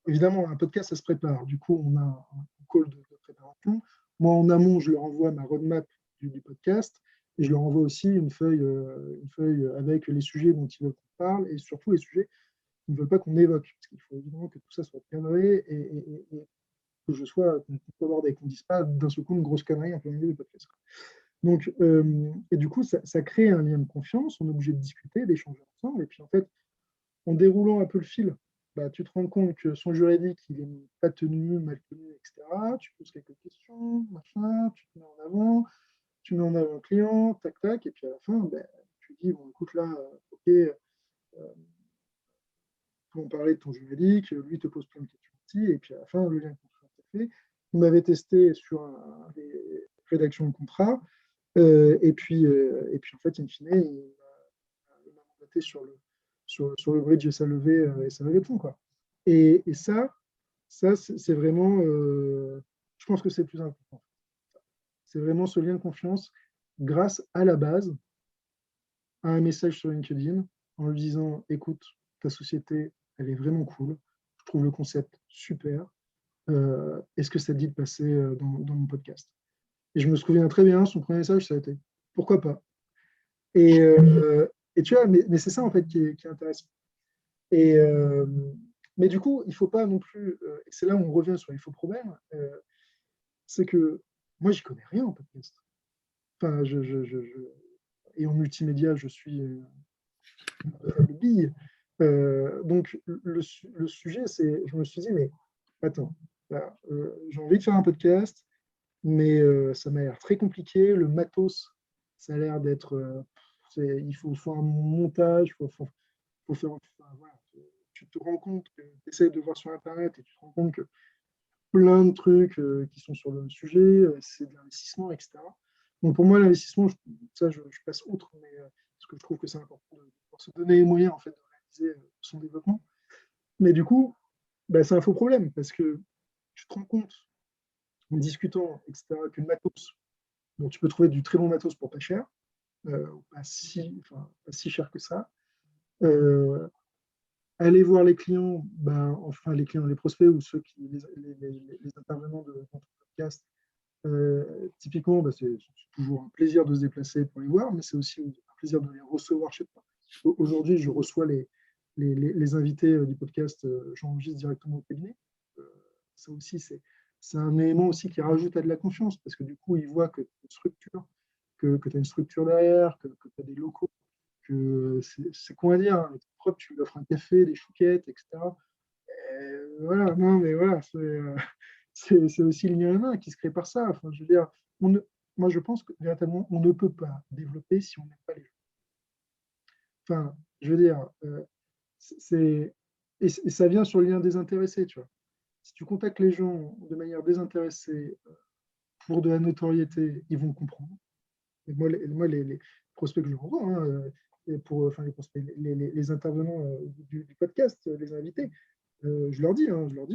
évidemment, un podcast, ça se prépare. Du coup, on a un call de préparation. Moi, en amont, je leur envoie ma roadmap du podcast et je leur envoie aussi une feuille avec les sujets dont ils veulent qu'on parle et surtout les sujets qu'ils ne veulent pas qu'on évoque. Parce qu'il faut évidemment que tout ça soit cadré et que je sois abordé, qu'on ne dise pas d'un seul coup une grosse connerie en plein milieu du podcast. Donc, et du coup, ça crée un lien de confiance. On est obligé de discuter, d'échanger ensemble. Et puis, en fait, en déroulant un peu le fil, bah, tu te rends compte que son juridique, il n'est pas tenu, mal tenu, etc. Tu poses quelques questions, machin, tu te mets en avant, tu mets en avant le client, tac, tac, et puis à la fin, bah, tu dis, bon, écoute, là, ok, on parlait de ton juridique, lui te pose plein de questions aussi, et puis à la fin, le lien de confiance est fait. Il m'avait testé sur les rédactions de contrat, et puis en fait, in fine, noter sur le bridge et ça levait de fond, quoi. Et ça c'est vraiment, je pense que c'est le plus important. C'est vraiment ce lien de confiance grâce à la base à un message sur LinkedIn en lui disant, écoute, ta société, elle est vraiment cool, je trouve le concept super, est-ce que ça te dit de passer dans mon podcast? Et je me souviens très bien, son premier message, ça a été, pourquoi pas? Et, tu vois, mais c'est ça en fait qui est intéressant. Et, mais du coup, il ne faut pas non plus, et c'est là où on revient sur les faux problèmes, c'est que moi, j'y connais rien en podcast. Enfin, et en multimédia, je suis une bille. Donc, le sujet, c'est, je me suis dit, mais attends, là, j'ai envie de faire un podcast, mais ça m'a l'air très compliqué. Le matos, ça a l'air d'être, il faut faire un montage, faut faire, enfin, voilà, tu te rends compte que tu essaies de voir sur Internet et tu te rends compte que plein de trucs qui sont sur le sujet, c'est de l'investissement, etc. Donc pour moi, l'investissement, ça, je passe outre, mais parce que je trouve que c'est important de pouvoir se donner les moyens en fait, de réaliser son développement. Mais du coup, bah, c'est un faux problème parce que tu te rends compte en discutant, etc., que le matos, bon, tu peux trouver du très bon matos pour pas cher, pas si cher que ça. Euh, Aller voir les clients, ben, enfin les clients, les prospects ou ceux qui, les intervenants de ton podcast, typiquement, ben, c'est toujours un plaisir de se déplacer pour les voir, mais c'est aussi un plaisir de les recevoir chez toi. Aujourd'hui, je reçois les invités du podcast, j'enregistre directement au cabinet. Euh, Ça aussi, c'est un élément aussi qui rajoute à de la confiance, parce que du coup, ils voient que tu as une structure, que tu as une structure derrière, que tu as des locaux, que c'est quoi à dire, hein, propre, tu lui offres un café, des chouquettes, etc. Voilà, non, mais voilà, c'est aussi le lien humain qui se crée par ça. Enfin, je veux dire, moi, je pense que véritablement, on ne peut pas développer si on n'aime pas les gens. Enfin, je veux dire, et ça vient sur le lien désintéressé, tu vois. Si tu contactes les gens de manière désintéressée pour de la notoriété, ils vont comprendre. Et moi les prospects que je renvoie, hein, enfin les prospects, les intervenants du podcast, les invités, je leur dis,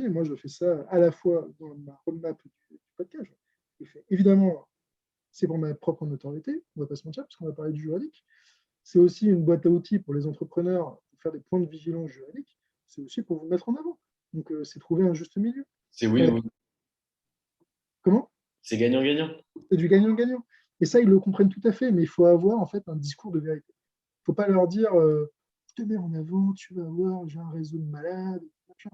moi je fais ça à la fois dans ma roadmap du podcast. Je fais, évidemment, c'est pour ma propre notoriété, on ne va pas se mentir, parce qu'on va parler du juridique. C'est aussi une boîte à outils pour les entrepreneurs pour faire des points de vigilance juridique. C'est aussi pour vous mettre en avant. Donc, c'est trouver un juste milieu. C'est oui, oui. Comment? C'est gagnant-gagnant. C'est du gagnant-gagnant. Et ça, ils le comprennent tout à fait, mais il faut avoir en fait un discours de vérité. Il ne faut pas leur dire je te mets en avant, tu vas voir, j'ai un réseau de malades. Machin.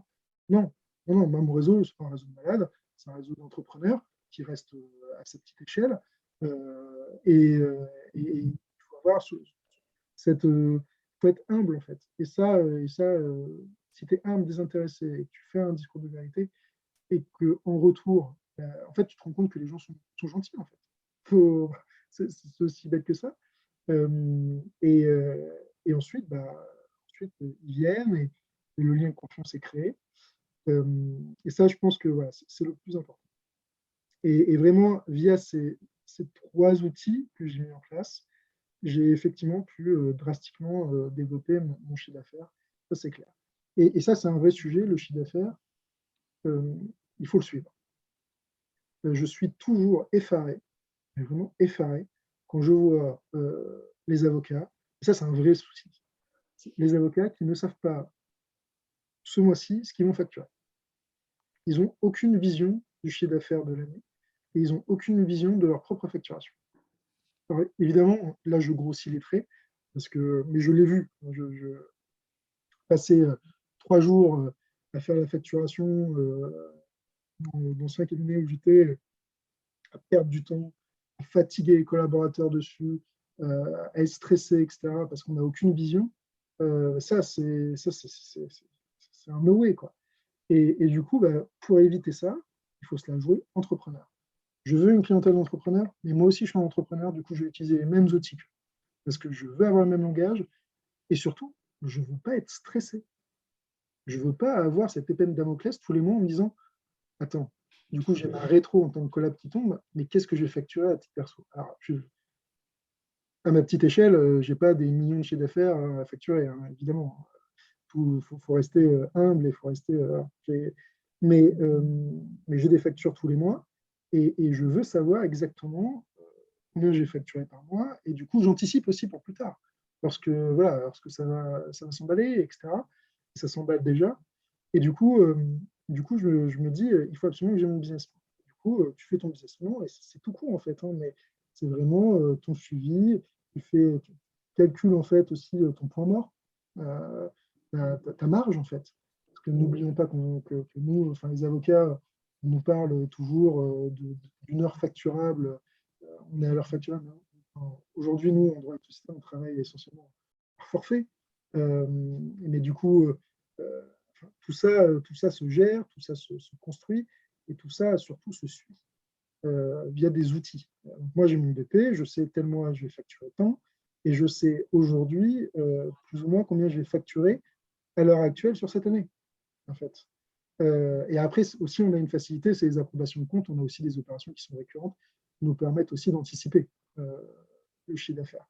Non, non, moi, mon réseau, ce n'est pas un réseau de malades, c'est un réseau d'entrepreneurs qui reste à sa petite échelle. Il faut avoir cette. Faut être humble, en fait. Et ça si tu es humble, désintéressé, et que tu fais un discours de vérité, et qu'en retour, en fait, tu te rends compte que les gens sont gentils, en fait. C'est aussi bête que ça. Et ensuite, ils viennent et le lien de confiance est créé. Et ça, je pense que voilà, c'est le plus important. Et vraiment, via ces trois outils que j'ai mis en place, j'ai effectivement pu drastiquement développer mon chiffre d'affaires. Ça, c'est clair. Et ça, c'est un vrai sujet, le chiffre d'affaires. Il faut le suivre. Je suis toujours effaré, mais vraiment effaré, quand je vois les avocats, et ça, c'est un vrai souci, les avocats qui ne savent pas ce mois-ci ce qu'ils vont facturer. Ils n'ont aucune vision du chiffre d'affaires de l'année et ils n'ont aucune vision de leur propre facturation. Alors, évidemment, là, je grossis les traits, mais je l'ai vu. Je passais 3 jours à faire la facturation dans 5 cabinets où j'étais, à perdre du temps, à fatiguer les collaborateurs dessus, à être stressé, etc., parce qu'on n'a aucune vision. Ça, c'est un no way, quoi. Et du coup, pour éviter ça, il faut se la jouer entrepreneur. Je veux une clientèle d'entrepreneurs, mais moi aussi, je suis un entrepreneur. Du coup, je vais utiliser les mêmes outils parce que je veux avoir le même langage. Et surtout, je ne veux pas être stressé. Je ne veux pas avoir cette épée de Damoclès tous les mois en me disant attends, du coup, j'ai ma rétro en tant que collab qui tombe, mais qu'est-ce que je vais facturer à titre perso? Alors, à ma petite échelle, je n'ai pas des millions de chiffres d'affaires à facturer, hein, évidemment. Il faut rester humble et il faut rester. Mais, euh, mais j'ai des factures tous les mois et je veux savoir exactement combien j'ai facturé par mois. Et du coup, j'anticipe aussi pour plus tard. Lorsque ça va s'emballer, etc. Ça s'emballe déjà. Et du coup je me dis, il faut absolument que j'ai mon business plan. Du coup, tu fais ton business plan et c'est tout court en fait, hein, mais c'est vraiment ton suivi. Tu calcules en fait aussi ton point mort, euh, ta marge en fait. Parce que n'oublions pas que nous, enfin les avocats, on nous parle toujours d'une heure facturable. On est à l'heure facturable, hein. Enfin, aujourd'hui, nous, en droit de société, on travaille essentiellement par forfait. Mais du coup, tout ça se gère, tout ça se construit et tout ça surtout se suit via des outils. Moi, j'ai mon BP, je sais tel mois je vais facturer tant et je sais aujourd'hui plus ou moins combien je vais facturer à l'heure actuelle sur cette année, en fait. Et après, aussi, on a une facilité, c'est les approbations de compte. On a aussi des opérations qui sont récurrentes qui nous permettent aussi d'anticiper le chiffre d'affaires.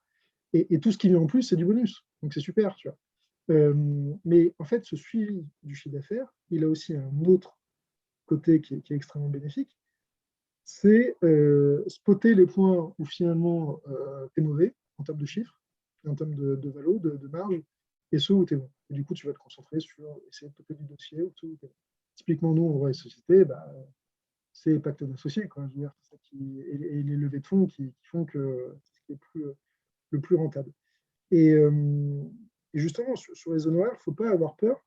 Et tout ce qui vient en plus, c'est du bonus. Donc, c'est super, tu vois. Mais en fait, ce suivi du chiffre d'affaires, il a aussi un autre côté qui est extrêmement bénéfique, c'est spotter les points où finalement tu es mauvais en termes de chiffres, en termes de valo, de marge, et ceux où tu es bon. Et du coup, tu vas te concentrer sur essayer de toper du dossier ou tout. Typiquement, nous, en droit et société, bah, c'est les pactes d'associés, quoi. Je veux dire, ça et les levées de fonds qui font que c'est ce qui est le plus rentable. Et justement, sur les honoraires, il ne faut pas avoir peur.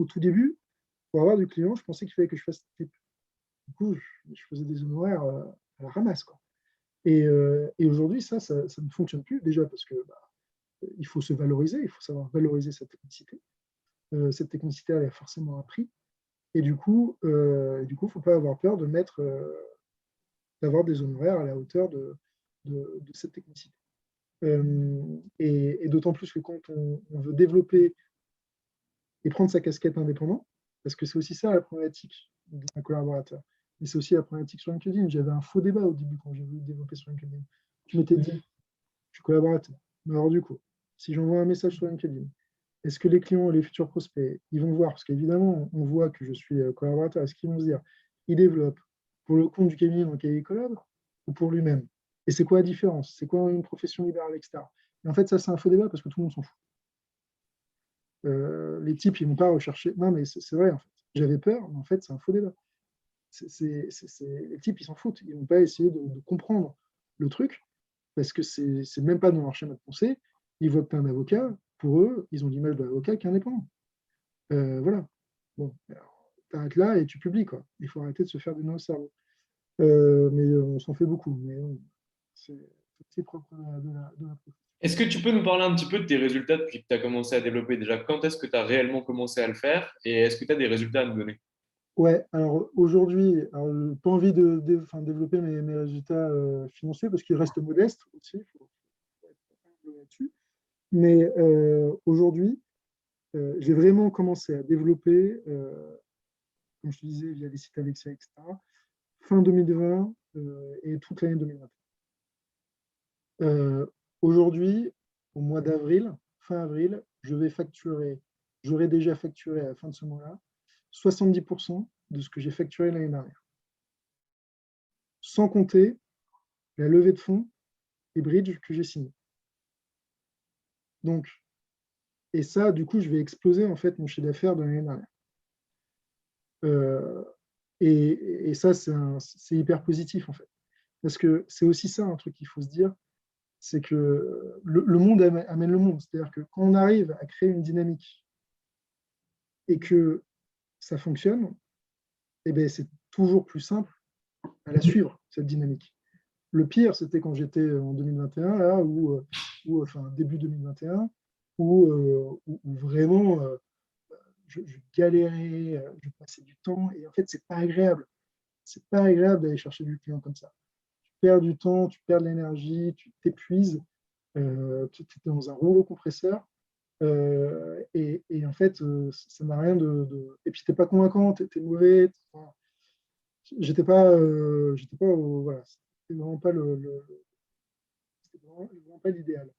Au tout début, pour avoir du client, je pensais qu'il fallait que je fasse type. Du coup, je faisais des honoraires à la ramasse, quoi. Et aujourd'hui, ça ne fonctionne plus, déjà parce que il faut se valoriser, il faut savoir valoriser cette technicité. Cette technicité, elle a forcément un prix. Et il ne faut pas avoir peur d'avoir des honoraires à la hauteur de cette technicité. Et d'autant plus que quand on veut développer et prendre sa casquette indépendant, parce que c'est aussi ça la problématique d'un collaborateur. Et c'est aussi la problématique sur LinkedIn. J'avais un faux débat au début quand j'ai voulu développer sur LinkedIn. Je m'étais dit, je suis collaborateur. Mais alors du coup, si j'envoie un message sur LinkedIn, est-ce que les clients et les futurs prospects, ils vont voir, parce qu'évidemment, on voit que je suis collaborateur, est-ce qu'ils vont se dire, il développe pour le compte du cabinet dans lequel il collabore ou pour lui-même? Et c'est quoi la différence? C'est quoi une profession libérale, etc. Et en fait, ça, c'est un faux débat parce que tout le monde s'en fout. Les types, ils ne vont pas rechercher. Non, mais c'est vrai, en fait. J'avais peur, mais en fait, c'est un faux débat. Les types, ils s'en foutent. Ils ne vont pas essayer de comprendre le truc parce que c'est même pas dans leur schéma de pensée. Ils voient que tu es un avocat. Pour eux, ils ont l'image de l'avocat qui est indépendant. Voilà. Bon, tu arrêtes là et tu publies, quoi. Il faut arrêter de se faire du nez au cerveau. Mais on s'en fait beaucoup. Mais c'est propre de la profession. Est-ce que tu peux nous parler un petit peu de tes résultats depuis que tu as commencé à développer déjà? Quand est-ce que tu as réellement commencé à le faire et est-ce que tu as des résultats à nous donner? Ouais, alors aujourd'hui, pas envie enfin, développer mes résultats financiers parce qu'ils restent modestes aussi, il faut être humble là-dessus. Mais aujourd'hui, j'ai vraiment commencé à développer, comme je te disais, via les sites Alexia, etc., fin 2020 et toute l'année 2021. Aujourd'hui, au mois d'avril, fin avril, j'aurai déjà facturé à la fin de ce mois-là 70% de ce que j'ai facturé l'année dernière. Sans compter la levée de fonds et bridge que j'ai signé. Donc, et ça, du coup, je vais exploser en fait mon chiffre d'affaires de l'année dernière. Euh, et ça, c'est hyper positif en fait. Parce que c'est aussi ça un truc qu'il faut se dire, c'est que le monde amène le monde. C'est-à-dire que quand on arrive à créer une dynamique et que ça fonctionne, eh bien, c'est toujours plus simple à la suivre, cette dynamique. Le pire, c'était quand j'étais en 2021, là, enfin début 2021, où vraiment je galérais, je passais du temps, et en fait, c'est pas agréable. C'est pas agréable d'aller chercher du client comme ça. Tu perds du temps, tu perds de l'énergie, tu t'épuises, tu es dans un rouleau compresseur, et en fait, ça n'a rien Et puis, tu n'es pas convaincant, tu es mauvais. Enfin, j'étais pas voilà, c'était vraiment pas vraiment pas l'idéal.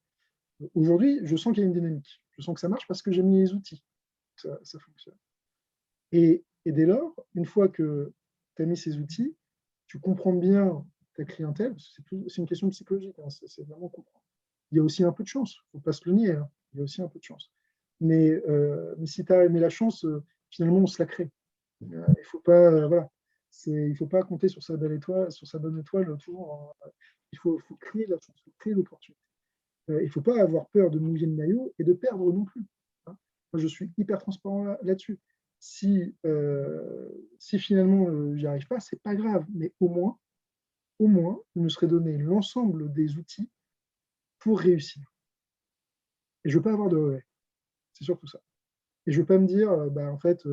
Aujourd'hui, je sens qu'il y a une dynamique. Je sens que ça marche parce que j'ai mis les outils. Ça fonctionne. Et dès lors, une fois que tu as mis ces outils, tu comprends bien ta clientèle, parce que c'est une question psychologique, hein, c'est vraiment comprendre. Il y a aussi un peu de chance, il ne faut pas se le nier, hein, il y a aussi un peu de chance. Mais si tu as aimé la chance, finalement, on se la crée. Il ne faut pas, voilà, il faut pas compter sur sa belle étoile, sur sa bonne étoile toujours. Il faut créer la chance, créer l'opportunité. Il ne faut pas avoir peur de mouiller le maillot et de perdre non plus. Hein. Moi, je suis hyper transparent là-dessus. Si finalement j'y arrive pas, c'est pas grave, mais au moins, il me serait donné l'ensemble des outils pour réussir. Et je ne veux pas avoir de regrets. C'est surtout ça. Et je ne veux pas me dire, en fait,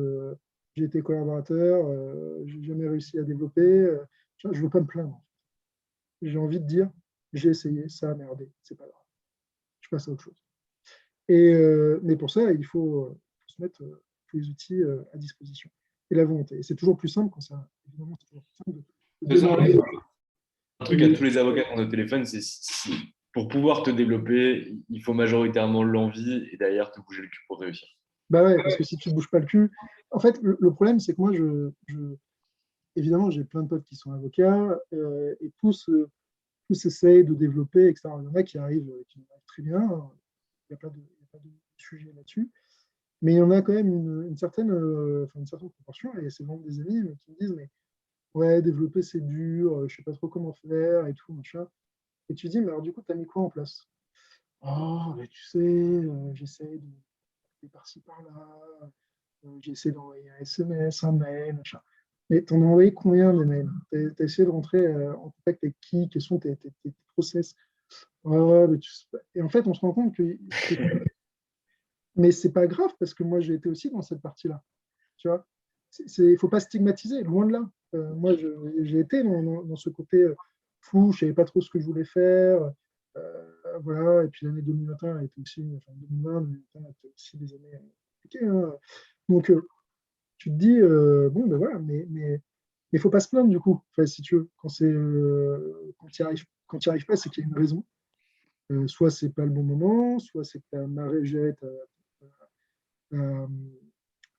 j'ai été collaborateur, je n'ai jamais réussi à développer. Je ne veux pas me plaindre. J'ai envie de dire, j'ai essayé, ça a merdé, c'est pas grave. Je passe à autre chose. Mais pour ça, il faut se mettre tous les outils à disposition. Et la volonté. Et c'est toujours plus simple quand ça, évidemment, c'est toujours plus simple de démarrer. Un truc à tous les avocats qu'on a au téléphone, c'est pour pouvoir te développer, il faut majoritairement l'envie et derrière te bouger le cul pour réussir. Bah ouais, parce que si tu ne bouges pas le cul. En fait, le problème, c'est que moi, évidemment, j'ai plein de potes qui sont avocats et tous essayent de développer, etc. Il y en a qui arrivent très bien. Il n'y a pas de sujet là-dessus. Mais il y en a quand même une certaine proportion, et c'est vraiment des amis qui me disent, mais ouais, développer c'est dur, je sais pas trop comment faire et tout, machin. Et tu dis, mais alors du coup, tu as mis quoi en place? Oh, mais tu sais, j'essaie de par-ci par-là, j'essaie d'envoyer un SMS, un mail, machin. Mais t'en as envoyé combien des mails? T'as essayé de rentrer en contact avec qui? Quels sont tes process? Ouais, mais et en fait, on se rend compte que mais c'est pas grave parce que moi j'ai été aussi dans cette partie-là. Tu vois, il ne faut pas stigmatiser, loin de là. Moi, j'ai été dans ce côté fou, je ne savais pas trop ce que je voulais faire. Voilà, et puis l'année 2021 a été aussi, enfin 2020 a été aussi des années compliquées. Hein. Donc, tu te dis, bon, ben voilà, mais il ne faut pas se plaindre du coup, enfin, si tu veux. Quand tu n'y arrives pas, c'est qu'il y a une raison. Soit c'est pas le bon moment, soit c'est que tu as mal géré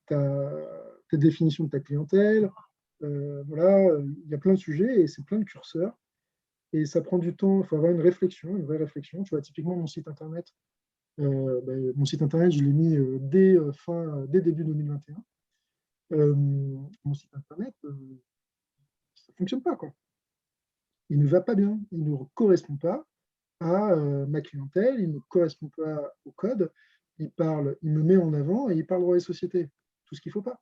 ta définition de ta clientèle. Voilà, il y a plein de sujets et c'est plein de curseurs. Et ça prend du temps, il faut avoir une réflexion, une vraie réflexion. Tu vois, typiquement, mon site internet, je l'ai mis dès début 2021. Mon site internet, ça ne fonctionne pas, quoi. Il ne va pas bien, il ne correspond pas à ma clientèle, il ne correspond pas au code. Il me met en avant et il parle droit des sociétés, tout ce qu'il ne faut pas.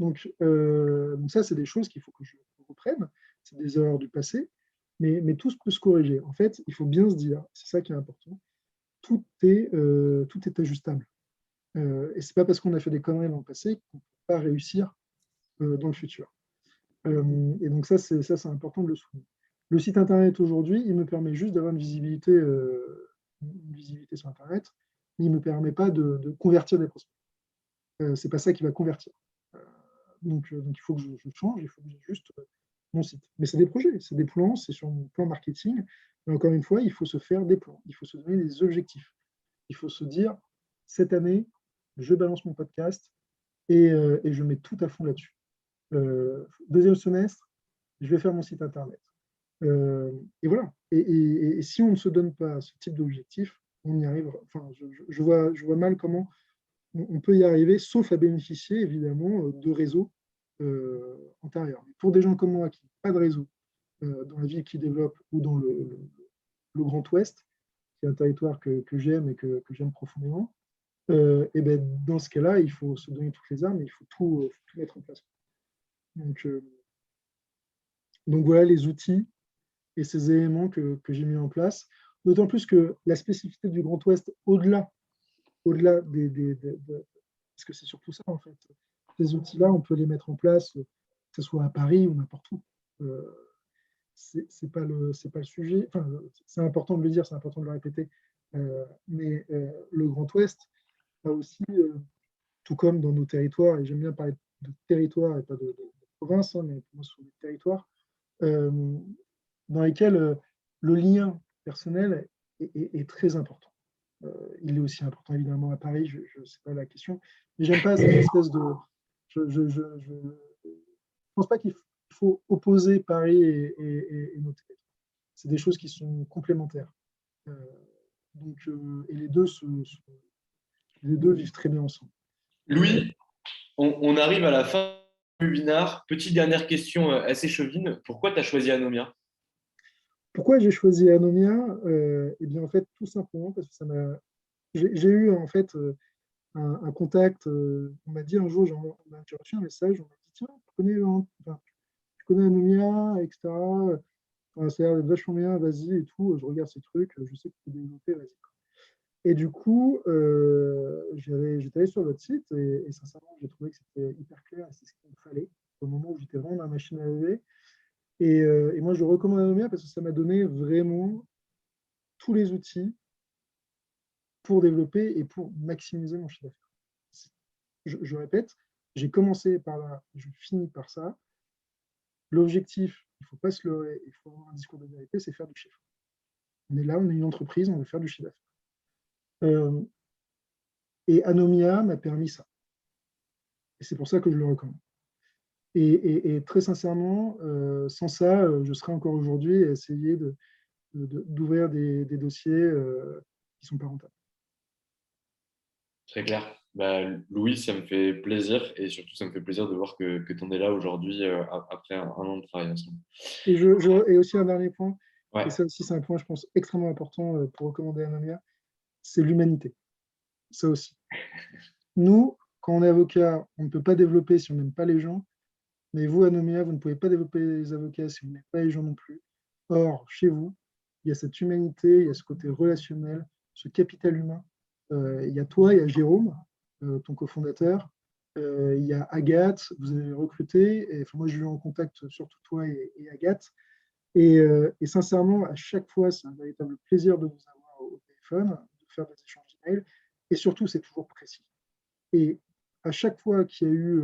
Donc ça, c'est des choses qu'il faut que je reprenne. C'est des erreurs du passé, mais tout peut se corriger. En fait, il faut bien se dire, c'est ça qui est important, tout est ajustable. Et ce n'est pas parce qu'on a fait des conneries dans le passé qu'on ne peut pas réussir dans le futur. Et donc ça, c'est important de le souligner. Le site Internet aujourd'hui, il me permet juste d'avoir une visibilité sur Internet, mais il ne me permet pas de convertir des prospects. Ce n'est pas ça qui va convertir. Donc, il faut que je change, il faut que j'ajuste mon site. Mais c'est des projets, c'est des plans, c'est sur mon plan marketing. Mais encore une fois, il faut se faire des plans, il faut se donner des objectifs. Il faut se dire, cette année, je balance mon podcast et je mets tout à fond là-dessus. Deuxième semestre, je vais faire mon site Internet. Et voilà. Et si on ne se donne pas ce type d'objectif, on y arrive. Enfin, je vois mal comment on peut y arriver, sauf à bénéficier évidemment de réseaux antérieurs. Mais pour des gens comme moi qui n'ont pas de réseau dans la ville qui développe ou dans le Grand Ouest, qui est un territoire que j'aime et que j'aime profondément, et ben, dans ce cas-là, il faut se donner toutes les armes et il faut tout mettre en place. Donc voilà les outils et ces éléments que j'ai mis en place. D'autant plus que la spécificité du Grand Ouest, au-delà parce que c'est surtout ça en fait. Ces outils-là, on peut les mettre en place, que ce soit à Paris ou n'importe où. C'est pas le sujet. Enfin, c'est important de le dire, c'est important de le répéter. Mais le Grand Ouest a aussi, tout comme dans nos territoires, et j'aime bien parler de territoire et pas de province, hein, mais pour moi, ce sont des territoires dans lesquels le lien personnel est très important. Il est aussi important évidemment à Paris, je ne sais pas la question, mais j'aime pas cette espèce de… Je ne pense pas qu'il faut opposer Paris et nos territoires. C'est des choses qui sont complémentaires. Et les deux, les deux vivent très bien ensemble. Louis, on arrive à la fin du webinaire. Petite dernière question assez chauvine. Pourquoi tu as choisi Anomia? Pourquoi j'ai choisi Anomia? Eh bien, en fait, tout simplement parce que ça m'a… J'ai eu en fait un contact. On m'a dit un jour, j'ai reçu un message, on m'a dit tiens, tu connais Anomia, etc. Enfin, ça a l'air d'être vachement bien, vas-y et tout. Je regarde ces trucs, je sais que tu peux développer, vas-y. Et du coup, j'étais allé sur votre site et sincèrement, j'ai trouvé que c'était hyper clair et c'est ce qu'il me fallait au moment où j'étais vraiment dans la machine à laver. Et moi, je recommande Anomia parce que ça m'a donné vraiment tous les outils pour développer et pour maximiser mon chiffre d'affaires. Je répète, j'ai commencé par là, je finis par ça. L'objectif, il ne faut pas se leurrer, il faut avoir un discours de vérité, c'est faire du chiffre. On est là, on est une entreprise, on veut faire du chiffre d'affaires. Et Anomia m'a permis ça. Et c'est pour ça que je le recommande. Et très sincèrement, sans ça, je serais encore aujourd'hui à essayer d'ouvrir des dossiers qui ne sont pas rentables. Très clair. Bah, Louis, ça me fait plaisir et surtout, ça me fait plaisir de voir que tu en es là aujourd'hui après un an de travail ensemble. Et aussi un dernier point, et Ouais, ça aussi c'est un point, je pense, extrêmement important pour recommander Anomia, c'est l'humanité. Ça aussi. Nous, quand on est avocat, on ne peut pas développer si on n'aime pas les gens, mais vous, Anomia, vous ne pouvez pas développer les avocats si vous n'aimez pas les gens non plus. Or, chez vous, il y a cette humanité, il y a ce côté relationnel, ce capital humain. Il y a toi, il y a Jérôme, ton cofondateur, il y a Agathe, vous avez recruté, et, enfin, moi je suis en contact surtout toi et Agathe, et sincèrement, à chaque fois, c'est un véritable plaisir de vous avoir au téléphone, de faire des échanges d'emails, et surtout, c'est toujours précis. Et à chaque fois qu'il y a eu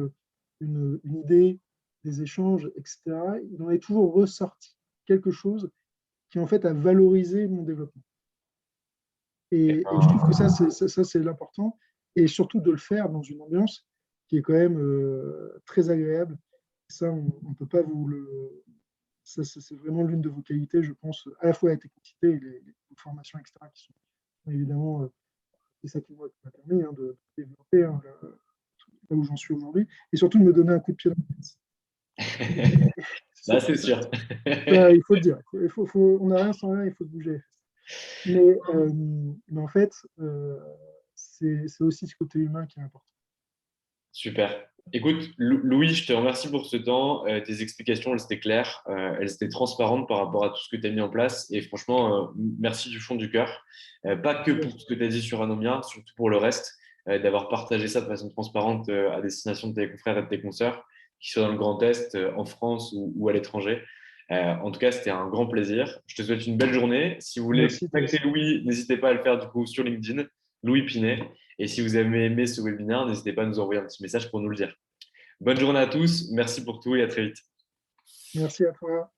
une idée, des échanges, etc., il en est toujours ressorti quelque chose qui, en fait, a valorisé mon développement. Et je trouve que ça, c'est l'important. Et surtout de le faire dans une ambiance qui est quand même très agréable. Ça, on ne peut pas vous le… Ça, c'est vraiment l'une de vos qualités, je pense, à la fois la technicité et les formations, etc., qui sont évidemment, c'est ça qui m'a permis de développer là où j'en suis aujourd'hui, et surtout de me donner un coup de pied dans le pied. là, c'est sûr. Il faut le dire. On n'a rien sans rien, il faut se bouger. Mais en fait, c'est aussi ce côté humain qui est important. Super. Écoute, Louis, je te remercie pour ce temps. Tes explications, elles étaient claires, elles étaient transparentes par rapport à tout ce que tu as mis en place. Et franchement, merci du fond du cœur. Pas que pour ce que tu as dit sur Anomia, surtout pour le reste, d'avoir partagé ça de façon transparente à destination de tes confrères et de tes consoeurs, qui soient dans le Grand Est, en France ou à l'étranger. En tout cas, c'était un grand plaisir. Je te souhaite une belle journée. Si vous voulez Merci, toi contacter aussi. Louis, n'hésitez pas à le faire du coup sur LinkedIn, Louis Pinet. Et si vous avez aimé ce webinaire, n'hésitez pas à nous envoyer un petit message pour nous le dire. Bonne journée à tous, merci pour tout et à très vite. Merci à toi.